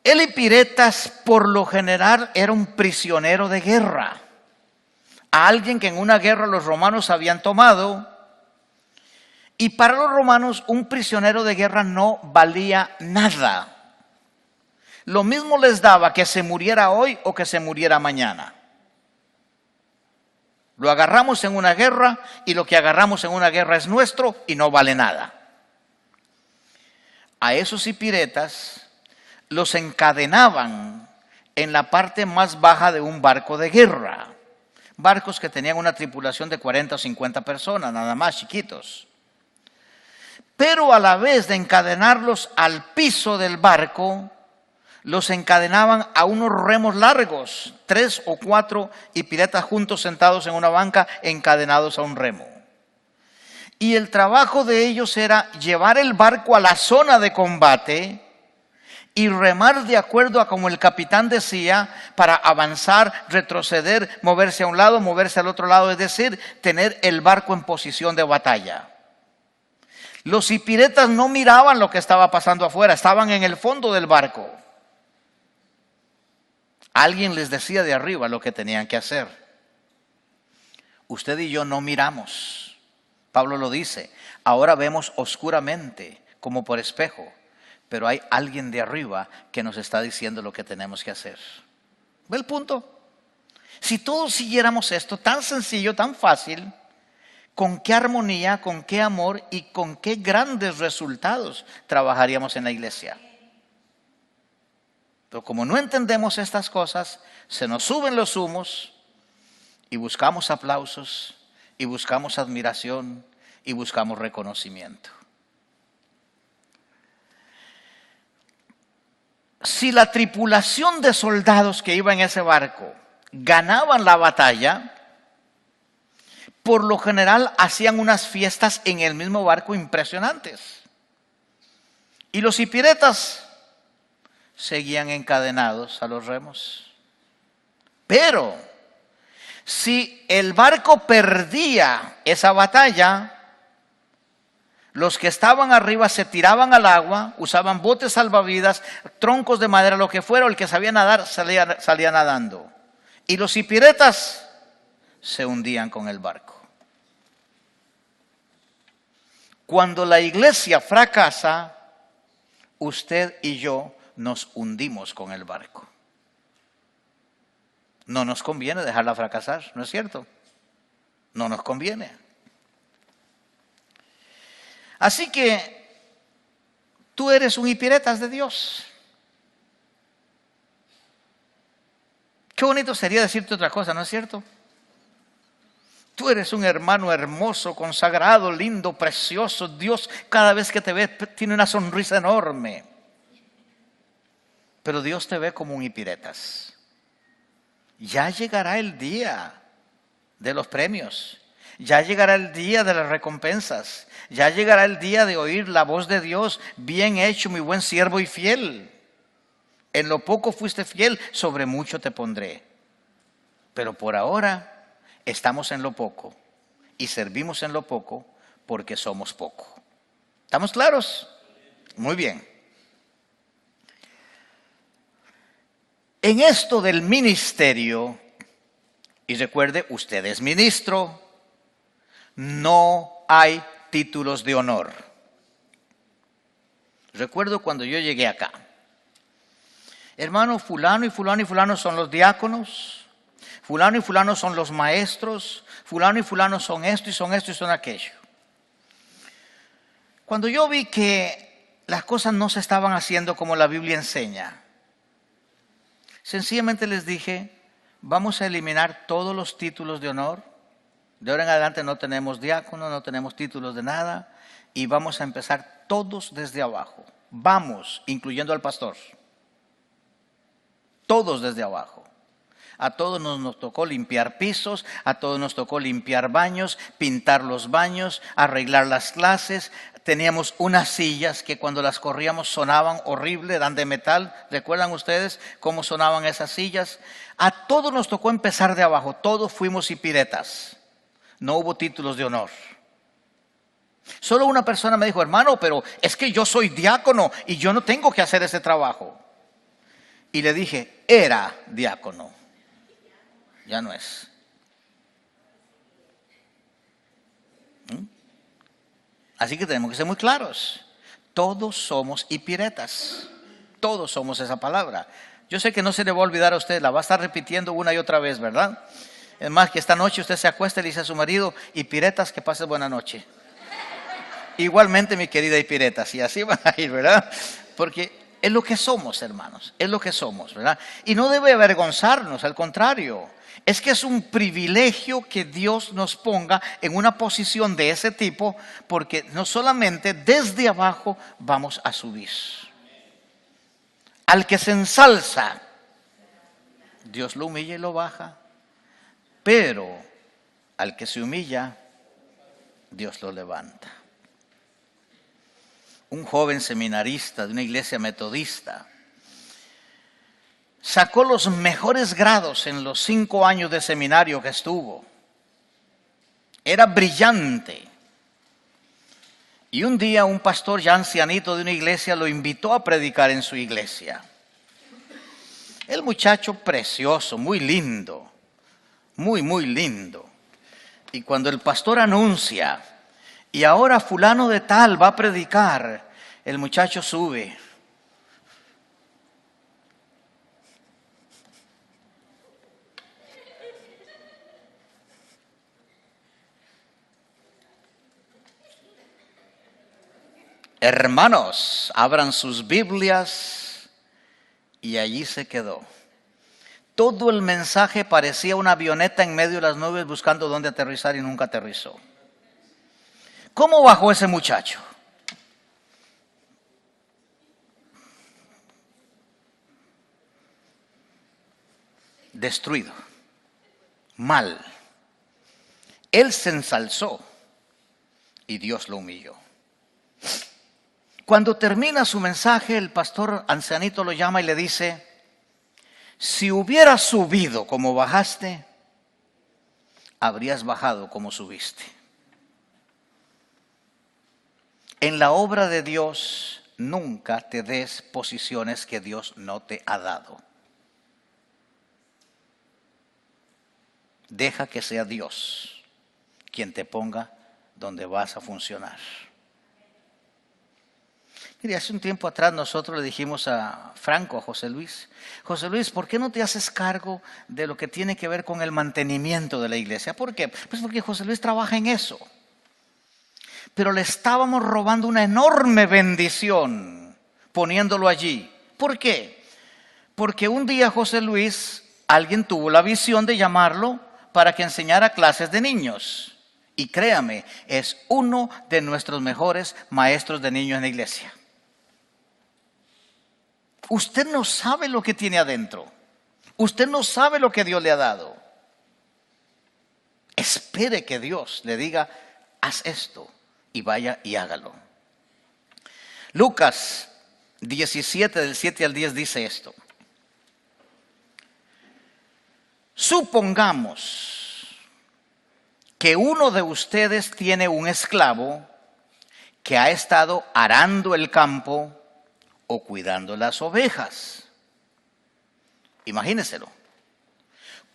El hipiretas por lo general era un prisionero de guerra. A alguien que en una guerra los romanos habían tomado. Y para los romanos un prisionero de guerra no valía nada. Lo mismo les daba que se muriera hoy o que se muriera mañana. Lo agarramos en una guerra y lo que agarramos en una guerra es nuestro y no vale nada. A esos hipiretas los encadenaban en la parte más baja de un barco de guerra. Barcos que tenían una tripulación de 40 o 50 personas, nada más chiquitos. Pero a la vez de encadenarlos al piso del barco, los encadenaban a unos remos largos, 3 o 4 hipiretas juntos sentados en una banca encadenados a un remo. Y el trabajo de ellos era llevar el barco a la zona de combate y remar de acuerdo a como el capitán decía para avanzar, retroceder, moverse a un lado, moverse al otro lado, es decir, tener el barco en posición de batalla. Los hipiretas no miraban lo que estaba pasando afuera, estaban en el fondo del barco. Alguien les decía de arriba lo que tenían que hacer. Usted y yo no miramos. Pablo lo dice, ahora vemos oscuramente como por espejo, pero hay alguien de arriba que nos está diciendo lo que tenemos que hacer. ¿Ve el punto? Si todos siguiéramos esto tan sencillo, tan fácil, ¿con qué armonía, con qué amor y con qué grandes resultados trabajaríamos en la iglesia? Pero como no entendemos estas cosas, se nos suben los humos y buscamos aplausos y buscamos admiración y buscamos reconocimiento. Si la tripulación de soldados que iba en ese barco ganaban la batalla, por lo general hacían unas fiestas en el mismo barco impresionantes. Y los hipiretas seguían encadenados a los remos. Pero si el barco perdía esa batalla, los que estaban arriba se tiraban al agua, usaban botes salvavidas, troncos de madera, lo que fuera, el que sabía nadar salía nadando. Y los hipiretas se hundían con el barco. Cuando la iglesia fracasa, usted y yo nos hundimos con el barco. No nos conviene dejarla fracasar, ¿no es cierto? No nos conviene. Así que tú eres un hipiretas de Dios. Qué bonito sería decirte otra cosa, ¿no es cierto? Tú eres un hermano hermoso, consagrado, lindo, precioso. Dios cada vez que te ve tiene una sonrisa enorme. Pero Dios te ve como un hipiretas. Ya llegará el día de los premios. Ya llegará el día de las recompensas. Ya llegará el día de oír la voz de Dios. Bien hecho, mi buen siervo y fiel. En lo poco fuiste fiel, sobre mucho te pondré. Pero por ahora estamos en lo poco y servimos en lo poco porque somos poco. ¿Estamos claros? Muy bien. En esto del ministerio, y recuerde, usted es ministro, no hay títulos de honor. Recuerdo cuando yo llegué acá. Hermano, fulano y fulano y fulano son los diáconos, fulano y fulano son los maestros, fulano y fulano son esto y son esto y son aquello. Cuando yo vi que las cosas no se estaban haciendo como la Biblia enseña, sencillamente les dije, vamos a eliminar todos los títulos de honor. De ahora en adelante no tenemos diácono, no tenemos títulos de nada y vamos a empezar todos desde abajo. Vamos, incluyendo al pastor. Todos desde abajo. A todos nos tocó limpiar pisos, a todos nos tocó limpiar baños, pintar los baños, arreglar las clases. Teníamos unas sillas que cuando las corríamos sonaban horrible, eran de metal. ¿Recuerdan ustedes cómo sonaban esas sillas? A todos nos tocó empezar de abajo, todos fuimos hipiretas. No hubo títulos de honor. Solo una persona me dijo, hermano, pero es que yo soy diácono y yo no tengo que hacer ese trabajo. Y le dije, era diácono. Ya no es. Así que tenemos que ser muy claros. Todos somos hipiretas. Todos somos esa palabra. Yo sé que no se le va a olvidar a usted, la va a estar repitiendo una y otra vez, ¿verdad? Es más, que esta noche usted se acuesta y le dice a su marido, hipiretas, que pases buena noche. Igualmente, mi querida hipiretas, y así van a ir, ¿verdad? Porque es lo que somos, hermanos, es lo que somos, ¿verdad? Y no debe avergonzarnos, al contrario. Es que es un privilegio que Dios nos ponga en una posición de ese tipo, porque no solamente desde abajo vamos a subir. Al que se ensalza, Dios lo humilla y lo baja. Pero al que se humilla, Dios lo levanta. Un joven seminarista de una iglesia metodista sacó los mejores grados en los 5 años de seminario que estuvo. Era brillante. Y un día un pastor ya ancianito de una iglesia lo invitó a predicar en su iglesia. El muchacho precioso, muy lindo, muy lindo. Y cuando el pastor anuncia, y ahora fulano de tal va a predicar, el muchacho sube. Hermanos, abran sus Biblias, y allí se quedó. Todo el mensaje parecía una avioneta en medio de las nubes buscando dónde aterrizar y nunca aterrizó. ¿Cómo bajó ese muchacho? Destruido. mal. Él se ensalzó y Dios lo humilló. Cuando termina su mensaje, el pastor ancianito lo llama y le dice: si hubieras subido como bajaste, habrías bajado como subiste. En la obra de Dios, nunca te des posiciones que Dios no te ha dado. Deja que sea Dios quien te ponga donde vas a funcionar. Mire, hace un tiempo atrás nosotros le dijimos a Franco, a José Luis, ¿por qué no te haces cargo de lo que tiene que ver con el mantenimiento de la iglesia? ¿Por qué? Pues porque José Luis trabaja en eso. Pero le estábamos robando una enorme bendición poniéndolo allí. ¿Por qué? Porque un día José Luis, alguien tuvo la visión de llamarlo para que enseñara clases de niños. Y créame, es uno de nuestros mejores maestros de niños en la iglesia. Usted no sabe lo que tiene adentro. Usted no sabe lo que Dios le ha dado. Espere que Dios le diga: haz esto, y vaya y hágalo. Lucas 17, del 7 al 10 dice esto: supongamos que uno de ustedes tiene un esclavo que ha estado arando el campo o cuidando las ovejas. Imagínenselo.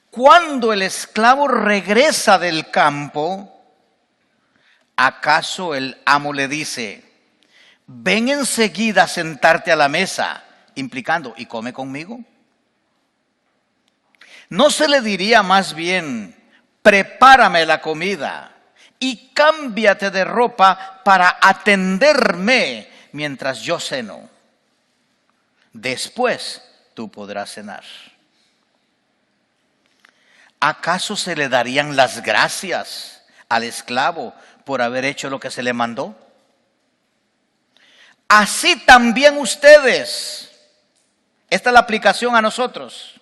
Cuando el esclavo regresa del campo, ¿acaso el amo le dice: ven enseguida a sentarte a la mesa, implicando, y come conmigo? ¿No se le diría más bien: prepárame la comida y cámbiate de ropa para atenderme mientras yo ceno? Después tú podrás cenar. ¿Acaso se le darían las gracias al esclavo por haber hecho lo que se le mandó? Así también ustedes, esta es la aplicación a nosotros,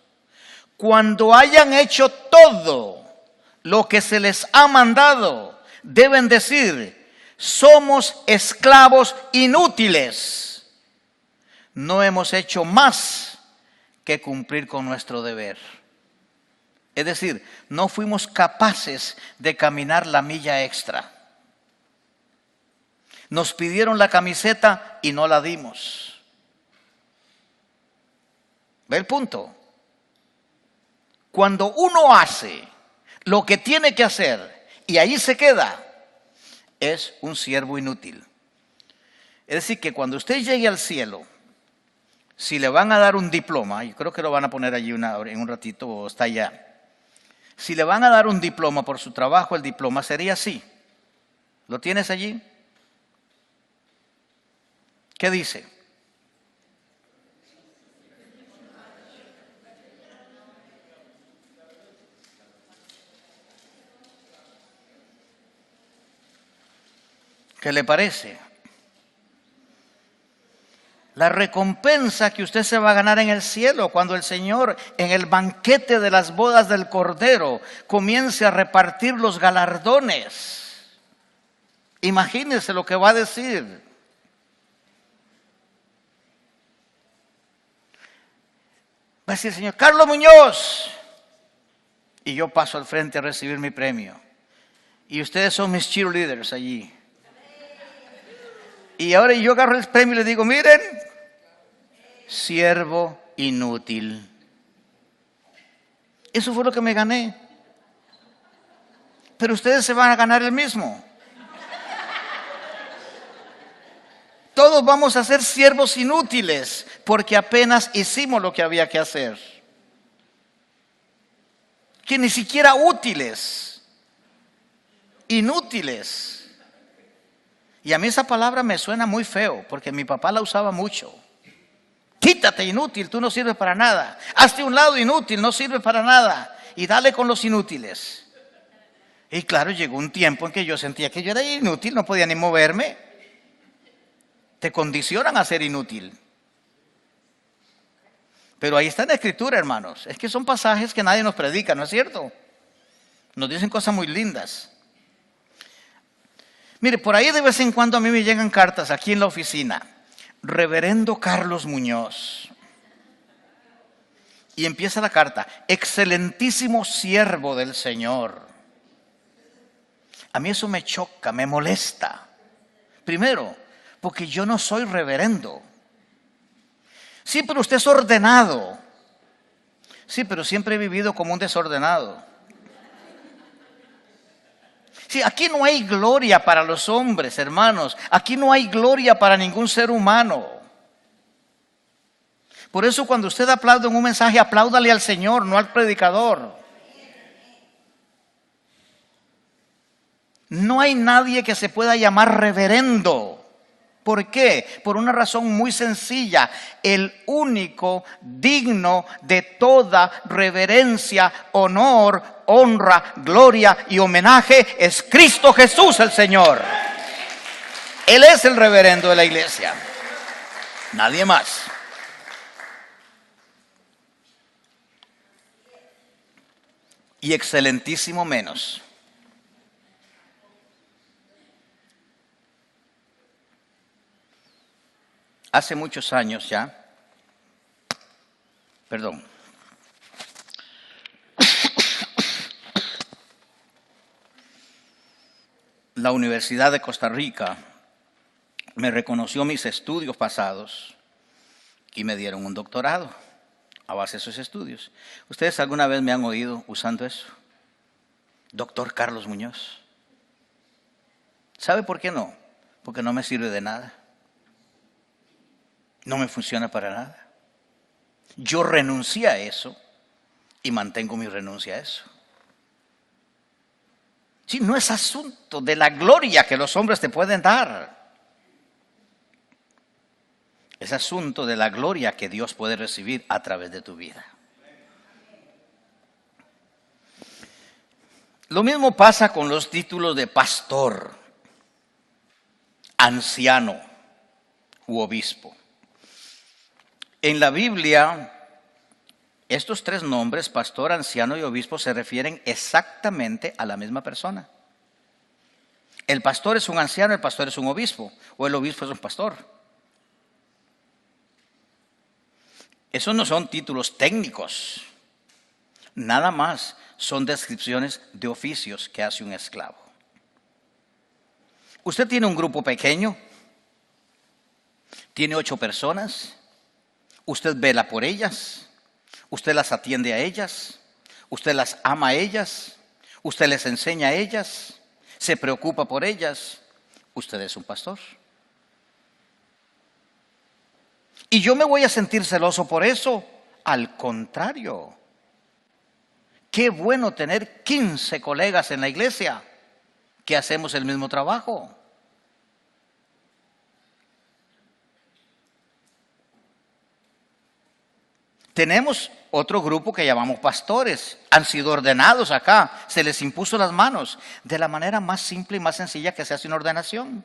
cuando hayan hecho todo lo que se les ha mandado, deben decir: somos esclavos inútiles. No hemos hecho más que cumplir con nuestro deber. Es decir, no fuimos capaces de caminar la milla extra. Nos pidieron la camiseta y no la dimos. ¿Ve el punto? Cuando uno hace lo que tiene que hacer y ahí se queda, es un siervo inútil. Es decir, que cuando usted llegue al cielo, si le van a dar un diploma, yo creo que lo van a poner allí en un ratito o está allá. Si le van a dar un diploma por su trabajo, el diploma sería así. ¿Lo tienes allí? ¿Qué dice? ¿Qué le parece? La recompensa que usted se va a ganar en el cielo cuando el Señor, en el banquete de las bodas del Cordero, comience a repartir los galardones. Imagínese lo que va a decir. Va a decir el Señor: Carlos Muñoz. Y yo paso al frente a recibir mi premio. Y ustedes son mis cheerleaders allí. Y ahora yo agarro el premio y le digo: miren, siervo inútil. Eso fue lo que me gané. Pero ustedes se van a ganar el mismo. Todos vamos a ser siervos inútiles porque apenas hicimos lo que había que hacer. Que ni siquiera útiles, inútiles. Y a mí esa palabra me suena muy feo porque mi papá la usaba mucho. Quítate, inútil, tú no sirves para nada. Hazte a un lado, inútil, no sirve para nada. Y dale con los inútiles. Y claro, llegó un tiempo en que yo sentía que yo era inútil, no podía ni moverme. Te condicionan a ser inútil. Pero ahí está en la Escritura, hermanos. Es que son pasajes que nadie nos predica, ¿no es cierto? Nos dicen cosas muy lindas. Mire, por ahí de vez en cuando a mí me llegan cartas aquí en la oficina. Reverendo Carlos Muñoz. Y empieza la carta. Excelentísimo siervo del Señor. A mí eso me choca, me molesta. Primero, porque yo no soy reverendo. Sí, pero usted es ordenado. Sí, pero siempre he vivido como un desordenado. Sí, aquí no hay gloria para los hombres, hermanos. Aquí no hay gloria para ningún ser humano. Por eso cuando usted aplaude en un mensaje, apláudale al Señor, no al predicador. No hay nadie que se pueda llamar reverendo. ¿Por qué? Por una razón muy sencilla. El único digno de toda reverencia, honor, honra, gloria y homenaje es Cristo Jesús el Señor. Él es el reverendo de la iglesia. Nadie más. Y excelentísimo menos. Hace muchos años ya, la Universidad de Costa Rica me reconoció mis estudios pasados y me dieron un doctorado a base de esos estudios. ¿Ustedes alguna vez me han oído usando eso? Doctor Carlos Muñoz. ¿Sabe por qué no? Porque no me sirve de nada. No me funciona para nada. Yo renuncié a eso y mantengo mi renuncia a eso. Sí, no es asunto de la gloria que los hombres te pueden dar. Es asunto de la gloria que Dios puede recibir a través de tu vida. Lo mismo pasa con los títulos de pastor, anciano u obispo. En la Biblia, estos tres nombres, pastor, anciano y obispo, se refieren exactamente a la misma persona. El pastor es un anciano, el pastor es un obispo, o el obispo es un pastor. Esos no son títulos técnicos, nada más son descripciones de oficios que hace un esclavo. Usted tiene un grupo pequeño, tiene 8 personas, usted vela por ellas, usted las atiende a ellas, usted las ama a ellas, usted les enseña a ellas, se preocupa por ellas, usted es un pastor. Y yo me voy a sentir celoso por eso. Al contrario, qué bueno tener 15 colegas en la iglesia que hacemos el mismo trabajo. Tenemos otro grupo que llamamos pastores. Han sido ordenados acá. Se les impuso las manos de la manera más simple y más sencilla que se hace una ordenación.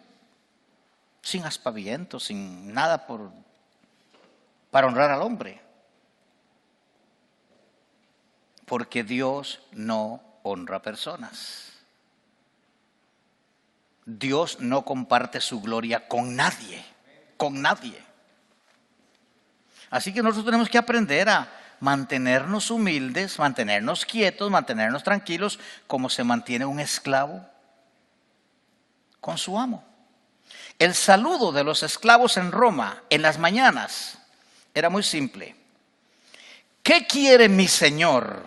Sin aspavientos, sin nada para honrar al hombre. Porque Dios no honra personas. Dios no comparte su gloria con nadie. Con nadie. Así que nosotros tenemos que aprender a mantenernos humildes, mantenernos quietos, mantenernos tranquilos, como se mantiene un esclavo con su amo. El saludo de los esclavos en Roma en las mañanas era muy simple. ¿Qué quiere mi señor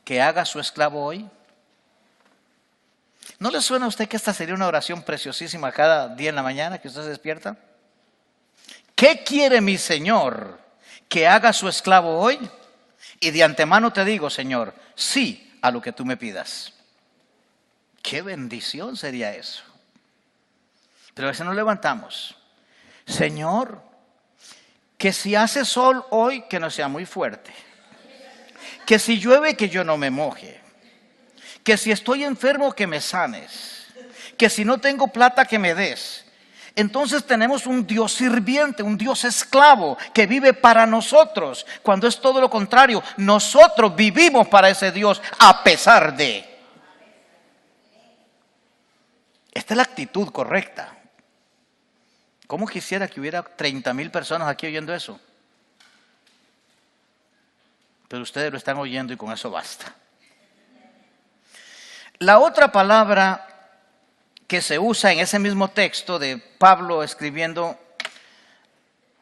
que haga su esclavo hoy? ¿No le suena a usted que esta sería una oración preciosísima cada día en la mañana que usted se despierta? ¿Qué quiere mi señor que haga su esclavo hoy? Y de antemano te digo, Señor, sí a lo que tú me pidas. ¡Qué bendición sería eso! Pero a veces nos levantamos. Señor, que si hace sol hoy, que no sea muy fuerte. Que si llueve, que yo no me moje. Que si estoy enfermo, que me sanes. Que si no tengo plata, que me des. Entonces tenemos un Dios sirviente, un Dios esclavo que vive para nosotros, cuando es todo lo contrario. Nosotros vivimos para ese Dios a pesar de. Esta es la actitud correcta. ¿Cómo quisiera que hubiera 30,000 personas aquí oyendo eso? Pero ustedes lo están oyendo y con eso basta. La otra palabra que se usa en ese mismo texto de Pablo escribiendo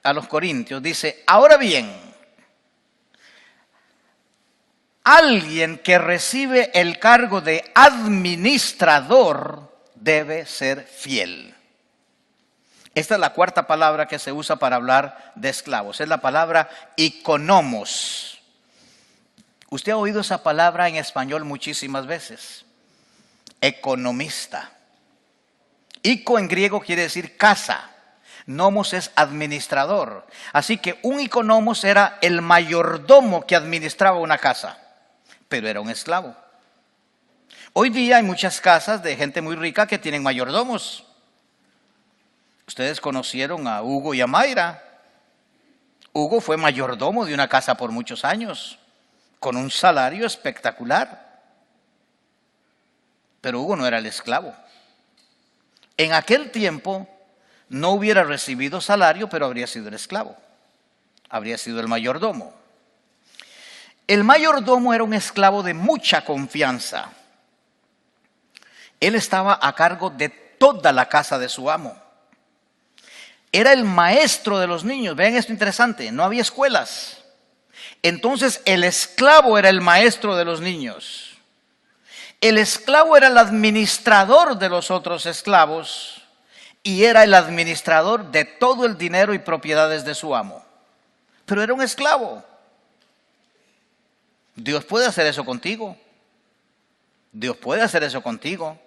a los Corintios dice: ahora bien, alguien que recibe el cargo de administrador debe ser fiel. Esta es la cuarta palabra que se usa para hablar de esclavos. Es la palabra ikonomos. Usted ha oído esa palabra en español muchísimas veces. Economista. Ico en griego quiere decir casa. Nomos es administrador. Así que un ikonomos era el mayordomo que administraba una casa. Pero era un esclavo. Hoy día hay muchas casas de gente muy rica que tienen mayordomos. Ustedes conocieron a Hugo y a Mayra. Hugo fue mayordomo de una casa por muchos años, con un salario espectacular. Pero Hugo no era el esclavo. En aquel tiempo no hubiera recibido salario, pero habría sido el esclavo. Habría sido el mayordomo. El mayordomo era un esclavo de mucha confianza. Él estaba a cargo de toda la casa de su amo. Era el maestro de los niños. Vean esto interesante, no había escuelas. Entonces el esclavo era el maestro de los niños. El esclavo era el administrador de los otros esclavos y era el administrador de todo el dinero y propiedades de su amo. Pero era un esclavo. Dios puede hacer eso contigo. Dios puede hacer eso contigo.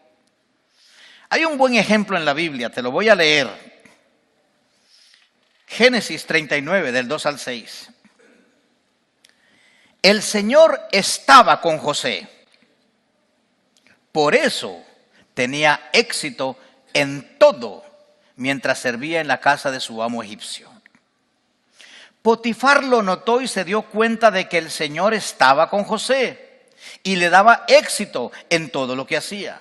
Hay un buen ejemplo en la Biblia, te lo voy a leer. Génesis 39, del 2 al 6. El Señor estaba con José. Por eso tenía éxito en todo mientras servía en la casa de su amo egipcio. Potifar lo notó y se dio cuenta de que el Señor estaba con José y le daba éxito en todo lo que hacía.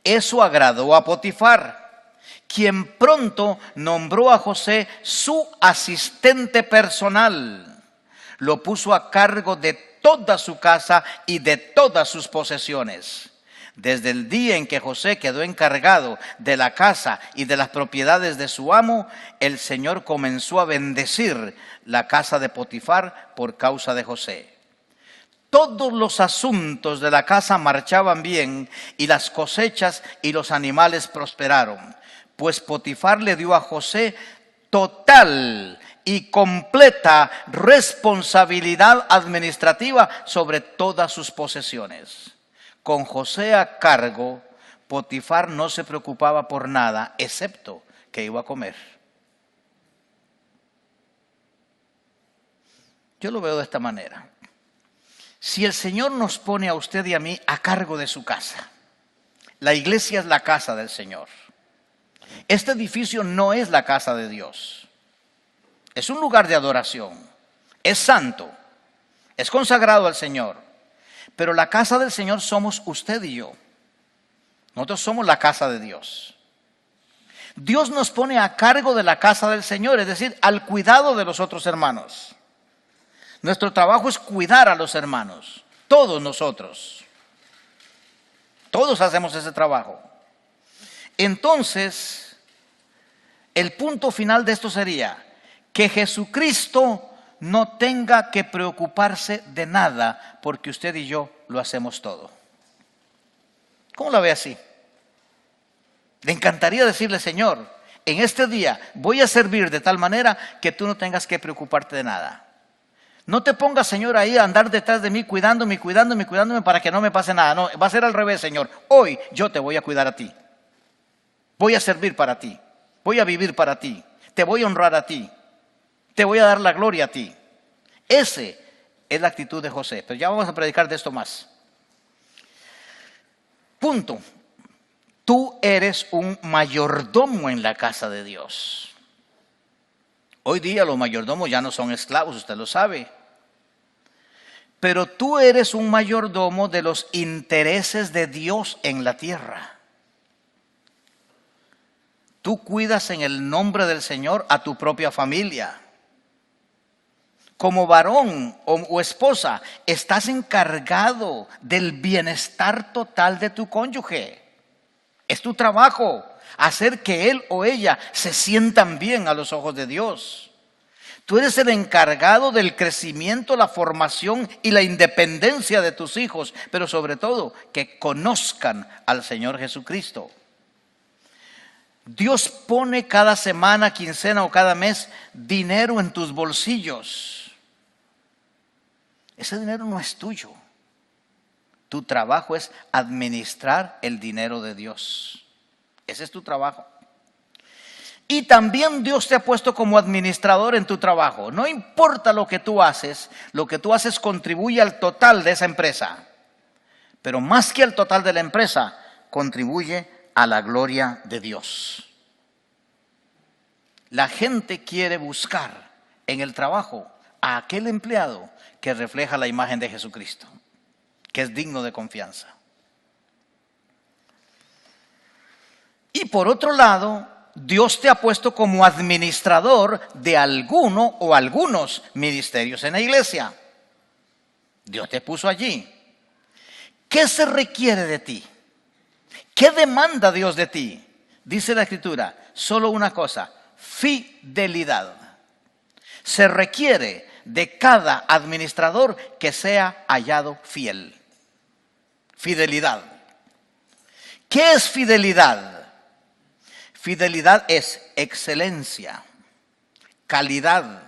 Eso agradó a Potifar, quien pronto nombró a José su asistente personal. Lo puso a cargo de toda su casa y de todas sus posesiones. Desde el día en que José quedó encargado de la casa y de las propiedades de su amo, el Señor comenzó a bendecir la casa de Potifar por causa de José. Todos los asuntos de la casa marchaban bien y las cosechas y los animales prosperaron, pues Potifar le dio a José total y completa responsabilidad administrativa sobre todas sus posesiones. Con José a cargo, Potifar no se preocupaba por nada, excepto que iba a comer. Yo lo veo de esta manera. Si el Señor nos pone a usted y a mí a cargo de su casa, la iglesia es la casa del Señor. Este edificio no es la casa de Dios. Es un lugar de adoración. Es santo. Es consagrado al Señor. Pero la casa del Señor somos usted y yo. Nosotros somos la casa de Dios. Dios nos pone a cargo de la casa del Señor, es decir, al cuidado de los otros hermanos. Nuestro trabajo es cuidar a los hermanos, todos nosotros. Todos hacemos ese trabajo. Entonces, el punto final de esto sería que Jesucristo no tenga que preocuparse de nada porque usted y yo lo hacemos todo. ¿Cómo la ve así? Le encantaría decirle: Señor, en este día voy a servir de tal manera que tú no tengas que preocuparte de nada. No te pongas, Señor, ahí a andar detrás de mí cuidándome para que no me pase nada. No, va a ser al revés, Señor. Hoy yo te voy a cuidar a ti. Voy a servir para ti. Voy a vivir para ti. Te voy a honrar a ti. Te voy a dar la gloria a ti. Esa es la actitud de José. Pero ya vamos a predicar de esto más. Punto. tú eres un mayordomo en la casa de Dios. Hoy día los mayordomos ya no son esclavos, usted lo sabe. Pero tú eres un mayordomo de los intereses de Dios en la tierra. Tú cuidas en el nombre del Señor a tu propia familia. Como varón o esposa, estás encargado del bienestar total de tu cónyuge. Es tu trabajo hacer que él o ella se sientan bien a los ojos de Dios. Tú eres el encargado del crecimiento, la formación y la independencia de tus hijos, pero sobre todo que conozcan al Señor Jesucristo. Dios pone cada semana, quincena o cada mes dinero en tus bolsillos. Ese dinero no es tuyo. Tu trabajo es administrar el dinero de Dios. Ese es tu trabajo. Y también Dios te ha puesto como administrador en tu trabajo. No importa lo que tú haces contribuye al total de esa empresa. Pero más que al total de la empresa, contribuye a la gloria de Dios. La gente quiere buscar en el trabajo a aquel empleado que refleja la imagen de Jesucristo, que es digno de confianza. Y por otro lado, Dios te ha puesto como administrador de alguno o algunos ministerios en la iglesia. Dios te puso allí. ¿Qué se requiere de ti? ¿Qué demanda Dios de ti? Dice la Escritura, solo una cosa, fidelidad. Se requiere de cada administrador que sea hallado fiel. Fidelidad. ¿Qué es fidelidad? Fidelidad es excelencia, calidad,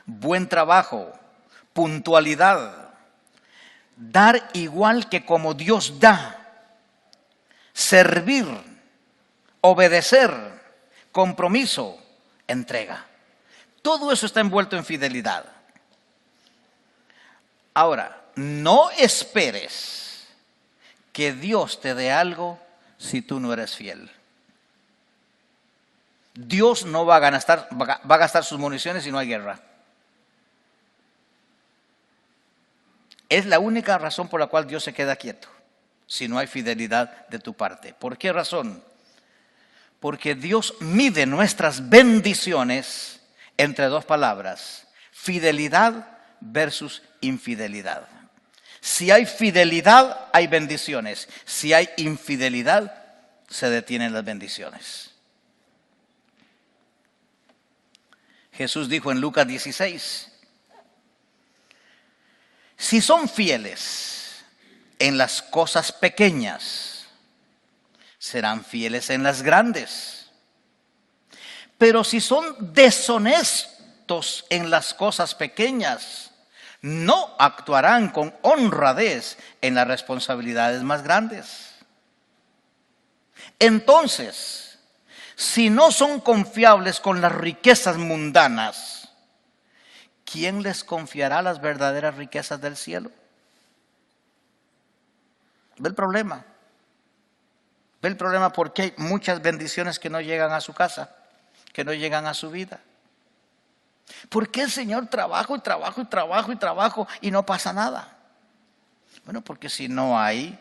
buen trabajo, puntualidad, dar igual que como Dios da, servir, obedecer, compromiso, entrega. Todo eso está envuelto en fidelidad. Ahora, no esperes que Dios te dé algo si tú no eres fiel. Dios no va a gastar sus municiones si no hay guerra. Es la única razón por la cual Dios se queda quieto, si no hay fidelidad de tu parte. ¿Por qué razón? Porque Dios mide nuestras bendiciones entre dos palabras: fidelidad versus infidelidad. Si hay fidelidad, hay bendiciones. Si hay infidelidad, se detienen las bendiciones. Jesús dijo en Lucas 16, si son fieles en las cosas pequeñas, serán fieles en las grandes. Pero si son deshonestos en las cosas pequeñas, no actuarán con honradez en las responsabilidades más grandes. Entonces, si no son confiables con las riquezas mundanas, ¿quién les confiará las verdaderas riquezas del cielo? ¿Ve el problema? ¿Ve el problema? Porque hay muchas bendiciones que no llegan a su casa, que no llegan a su vida. ¿Por qué el Señor trabaja y trabaja y trabaja y trabaja y no pasa nada? Bueno, porque si no hay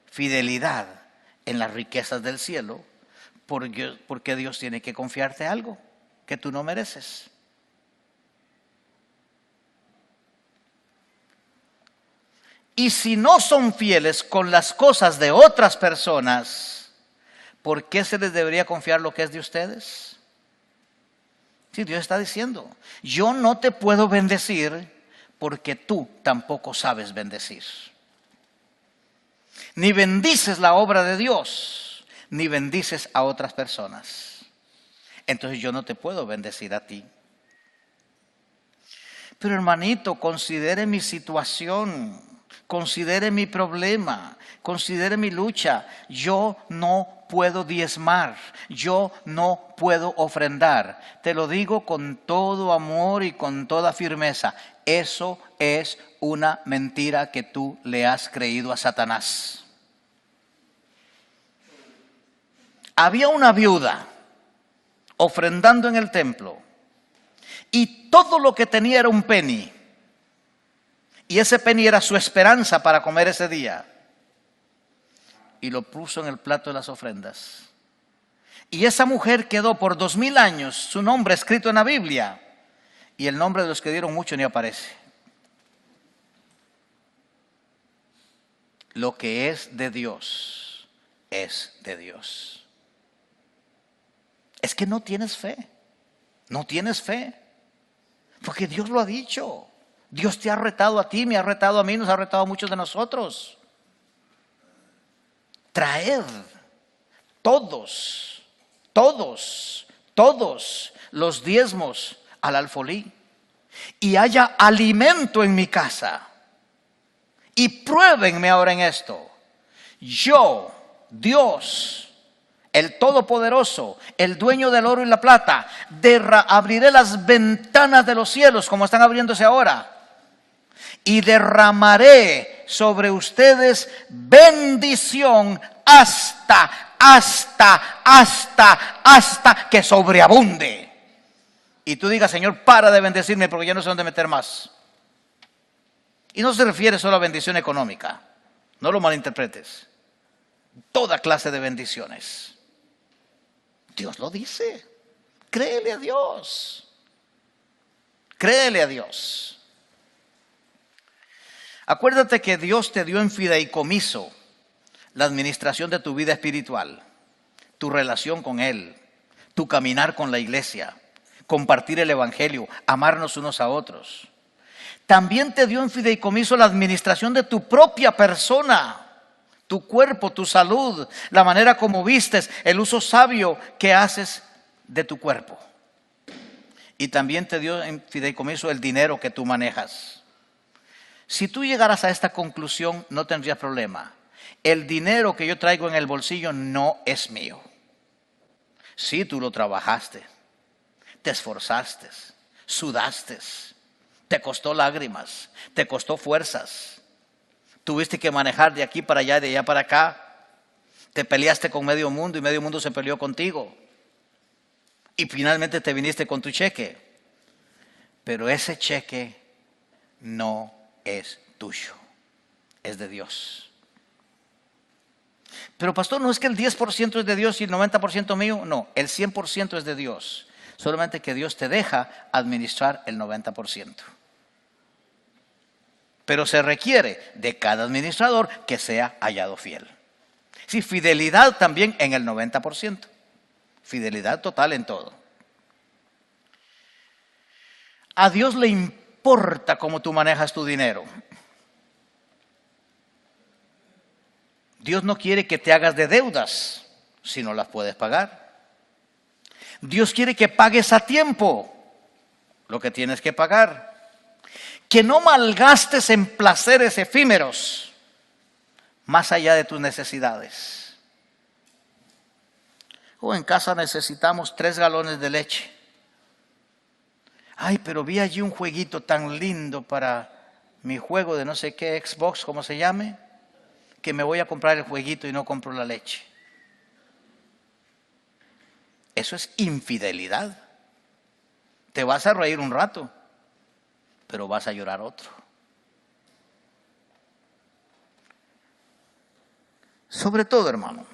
fidelidad en las riquezas del cielo, ¿por qué Dios tiene que confiarte algo que tú no mereces? Y si no son fieles con las cosas de otras personas, ¿por qué se les debería confiar lo que es de ustedes? Sí, Dios está diciendo, yo no te puedo bendecir porque tú tampoco sabes bendecir. Ni bendices la obra de Dios, ni bendices a otras personas. Entonces yo no te puedo bendecir a ti. Pero hermanito, considere mi situación, considere mi problema, considere mi lucha. Yo no puedo diezmar, yo no puedo ofrendar. Te lo digo con todo amor y con toda firmeza. Eso es una mentira que tú le has creído a Satanás. había una viuda ofrendando en el templo y todo lo que tenía era un penny. Y ese penny era su esperanza para comer ese día. Y lo puso en el plato de las ofrendas. Y esa mujer quedó por 2000 años, su nombre escrito en la Biblia. Y el nombre de los que dieron mucho ni aparece. Lo que es de Dios, es de Dios. Es que no tienes fe. No tienes fe. Porque Dios lo ha dicho. Dios te ha retado a ti, me ha retado a mí, nos ha retado a muchos de nosotros. Traed todos los diezmos al alfolí y haya alimento en mi casa. Y pruébenme ahora en esto. Yo, Dios, el Todopoderoso, el dueño del oro y la plata, abriré las ventanas de los cielos como están abriéndose ahora. Y derramaré sobre ustedes bendición hasta que sobreabunde. Y tú digas, Señor, para de bendecirme porque ya no sé dónde meter más. Y no se refiere solo a bendición económica. No lo malinterpretes. Toda clase de bendiciones. Dios lo dice. Créele a Dios. Créele a Dios. Acuérdate que Dios te dio en fideicomiso la administración de tu vida espiritual, tu relación con Él, tu caminar con la iglesia, compartir el evangelio, amarnos unos a otros. También te dio en fideicomiso la administración de tu propia persona, tu cuerpo, tu salud, la manera como vistes, el uso sabio que haces de tu cuerpo. Y también te dio en fideicomiso el dinero que tú manejas. Si tú llegaras a esta conclusión, no tendrías problema. El dinero que yo traigo en el bolsillo no es mío. Sí, tú lo trabajaste, te esforzaste, sudaste, te costó lágrimas, te costó fuerzas. Tuviste que manejar de aquí para allá, de allá para acá. Te peleaste con medio mundo y medio mundo se peleó contigo. Y finalmente te viniste con tu cheque. Pero ese cheque no es tuyo, es de Dios. Pero pastor, ¿no es que el 10% es de Dios y el 90% mío? No, el 100% es de Dios. Solamente que Dios te deja administrar el 90%. Pero se requiere de cada administrador que sea hallado fiel. Sí, fidelidad también en el 90%. Fidelidad total en todo. A Dios le importa cómo tú manejas tu dinero. Dios no quiere que te hagas de deudas si no las puedes pagar. Dios quiere que pagues a tiempo lo que tienes que pagar. Que no malgastes en placeres efímeros más allá de tus necesidades. En casa necesitamos 3 galones de leche. Ay, pero vi allí un jueguito tan lindo para mi juego de no sé qué, Xbox, como se llame, que me voy a comprar el jueguito y no compro la leche. Eso es infidelidad. Te vas a reír un rato, pero vas a llorar otro. Sobre todo, hermano,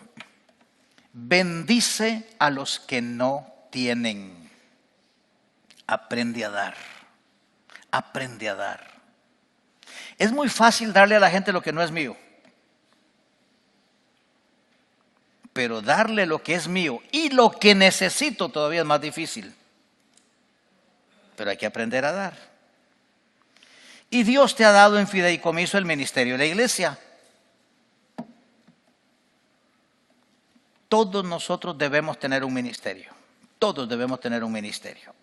bendice a los que no tienen. Aprende a dar. Aprende a dar. Es muy fácil darle a la gente lo que no es mío. Pero darle lo que es mío y lo que necesito todavía es más difícil. Pero hay que aprender a dar. Y Dios te ha dado en fideicomiso el ministerio de la iglesia. Todos nosotros debemos tener un ministerio. Todos debemos tener un ministerio.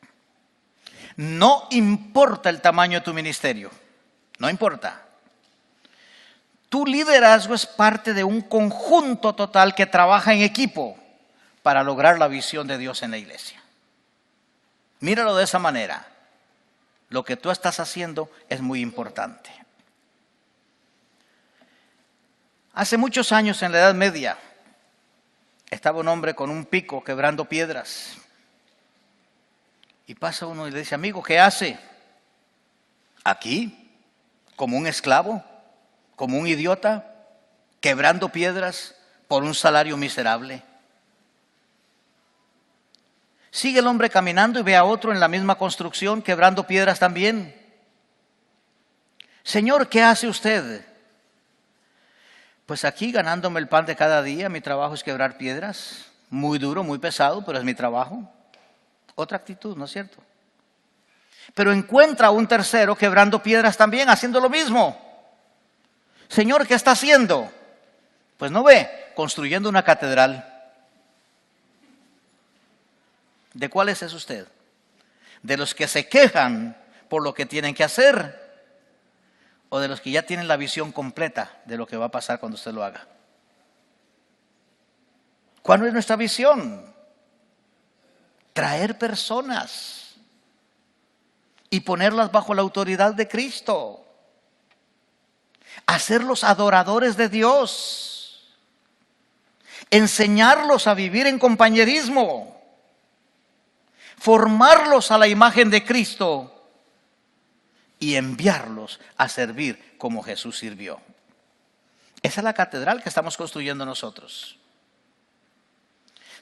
No importa el tamaño de tu ministerio. No importa. Tu liderazgo es parte de un conjunto total que trabaja en equipo para lograr la visión de Dios en la iglesia. Míralo de esa manera. Lo que tú estás haciendo es muy importante. Hace muchos años en la Edad Media, estaba un hombre con un pico quebrando piedras. Y pasa uno y le dice, amigo, ¿qué hace? Aquí, como un esclavo, como un idiota, quebrando piedras por un salario miserable. Sigue el hombre caminando y ve a otro en la misma construcción, quebrando piedras también. Señor, ¿qué hace usted? Pues aquí ganándome el pan de cada día, mi trabajo es quebrar piedras. Muy duro, muy pesado, pero es mi trabajo. Otra actitud, ¿no es cierto? Pero encuentra a un tercero quebrando piedras también, haciendo lo mismo. Señor, ¿qué está haciendo? Pues no ve, construyendo una catedral. ¿De cuáles es usted? ¿De los que se quejan por lo que tienen que hacer? ¿O de los que ya tienen la visión completa de lo que va a pasar cuando usted lo haga? ¿Cuál es nuestra visión? Traer personas y ponerlas bajo la autoridad de Cristo. Hacerlos adoradores de Dios. Enseñarlos a vivir en compañerismo. Formarlos a la imagen de Cristo y enviarlos a servir como Jesús sirvió. Esa es la catedral que estamos construyendo nosotros.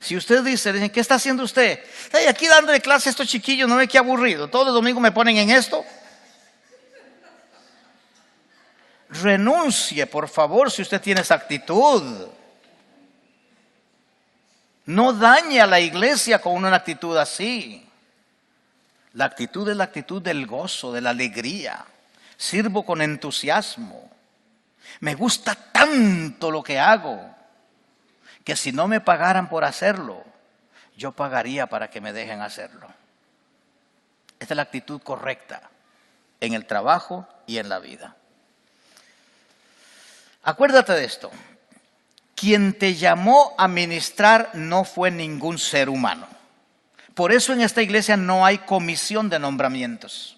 Si usted dice, ¿qué está haciendo usted? Hey, aquí dándole clase a estos chiquillos, no ve qué aburrido. Todos los domingos me ponen en esto. Renuncie, por favor, si usted tiene esa actitud. No dañe a la iglesia con una actitud así. La actitud es la actitud del gozo, de la alegría. Sirvo con entusiasmo. Me gusta tanto lo que hago, que si no me pagaran por hacerlo, yo pagaría para que me dejen hacerlo. Esta es la actitud correcta en el trabajo y en la vida. Acuérdate de esto. Quien te llamó a ministrar no fue ningún ser humano. Por eso en esta iglesia no hay comisión de nombramientos.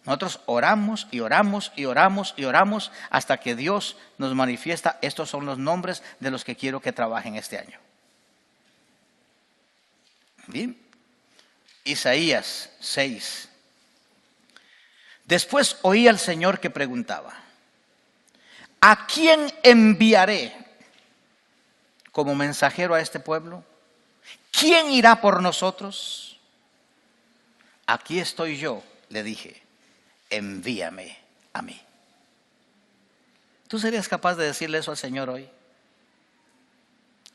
Nosotros oramos y oramos y oramos y oramos hasta que Dios nos manifiesta. Estos son los nombres de los que quiero que trabajen este año. Bien. Isaías 6. Después oí al Señor que preguntaba, ¿a quién enviaré como mensajero a este pueblo? ¿Quién irá por nosotros? Aquí estoy yo, le dije, envíame a mí. ¿Tú serías capaz de decirle eso al Señor hoy?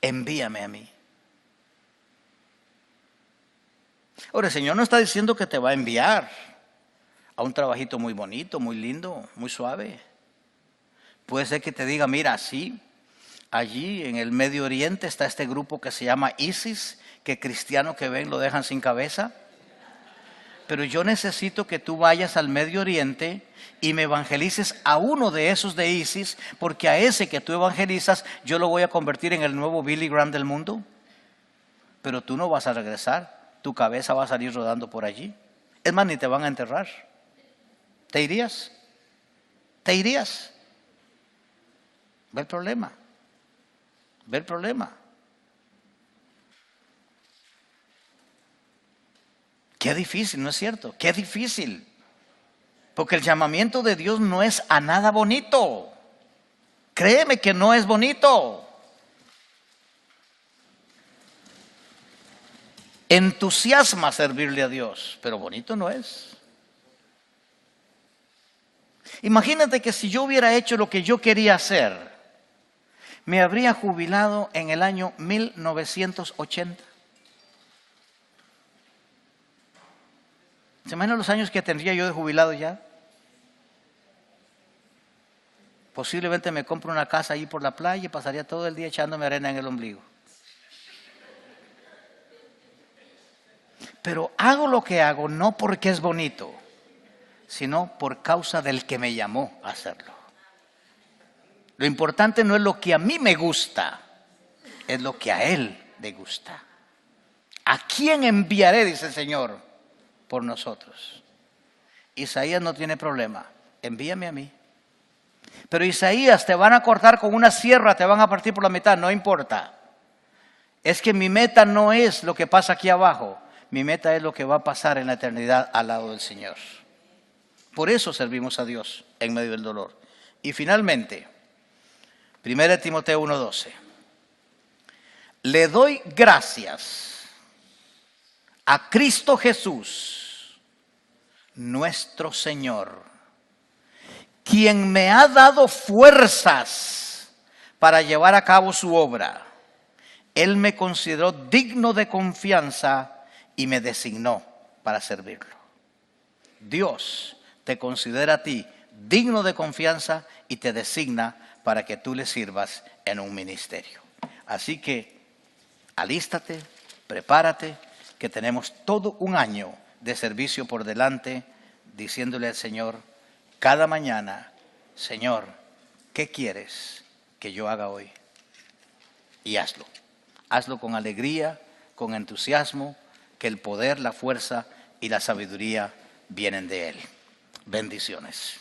Envíame a mí. Ahora, el Señor no está diciendo que te va a enviar a un trabajito muy bonito, muy lindo, muy suave. Puede ser que te diga, mira, sí, allí en el Medio Oriente está este grupo que se llama ISIS, que cristianos que ven lo dejan sin cabeza. Pero yo necesito que tú vayas al Medio Oriente y me evangelices a uno de esos de ISIS, porque a ese que tú evangelizas yo lo voy a convertir en el nuevo Billy Graham del mundo. Pero tú no vas a regresar, tu cabeza va a salir rodando por allí. Es más, ni te van a enterrar. ¿Te irías? ¿Te irías? Ve el problema. Ve el problema. Qué difícil, ¿no es cierto? Qué difícil. Porque el llamamiento de Dios no es a nada bonito. Créeme que no es bonito. Entusiasma servirle a Dios, pero bonito no es. Imagínate que si yo hubiera hecho lo que yo quería hacer, me habría jubilado en el año 1980. ¿Se imaginan los años que tendría yo de jubilado ya? Posiblemente me compro una casa ahí por la playa y pasaría todo el día echándome arena en el ombligo. Pero hago lo que hago no porque es bonito, sino por causa del que me llamó a hacerlo. Lo importante no es lo que a mí me gusta, es lo que a Él le gusta. ¿A quién enviaré, dice el Señor, por nosotros? Isaías no tiene problema. Envíame a mí. Pero Isaías, te van a cortar con una sierra, te van a partir por la mitad, no importa. Es que mi meta no es lo que pasa aquí abajo, mi meta es lo que va a pasar en la eternidad al lado del Señor. Por eso servimos a Dios en medio del dolor. Y finalmente, 1 Timoteo 1:12. Le doy gracias a Cristo Jesús, nuestro Señor, quien me ha dado fuerzas para llevar a cabo su obra. Él me consideró digno de confianza y me designó para servirlo. Dios te considera a ti digno de confianza y te designa para que tú le sirvas en un ministerio. Así que alístate, prepárate, que tenemos todo un año de servicio por delante, diciéndole al Señor cada mañana: Señor, ¿qué quieres que yo haga hoy? Y hazlo. Hazlo con alegría, con entusiasmo, que el poder, la fuerza y la sabiduría vienen de Él. Bendiciones.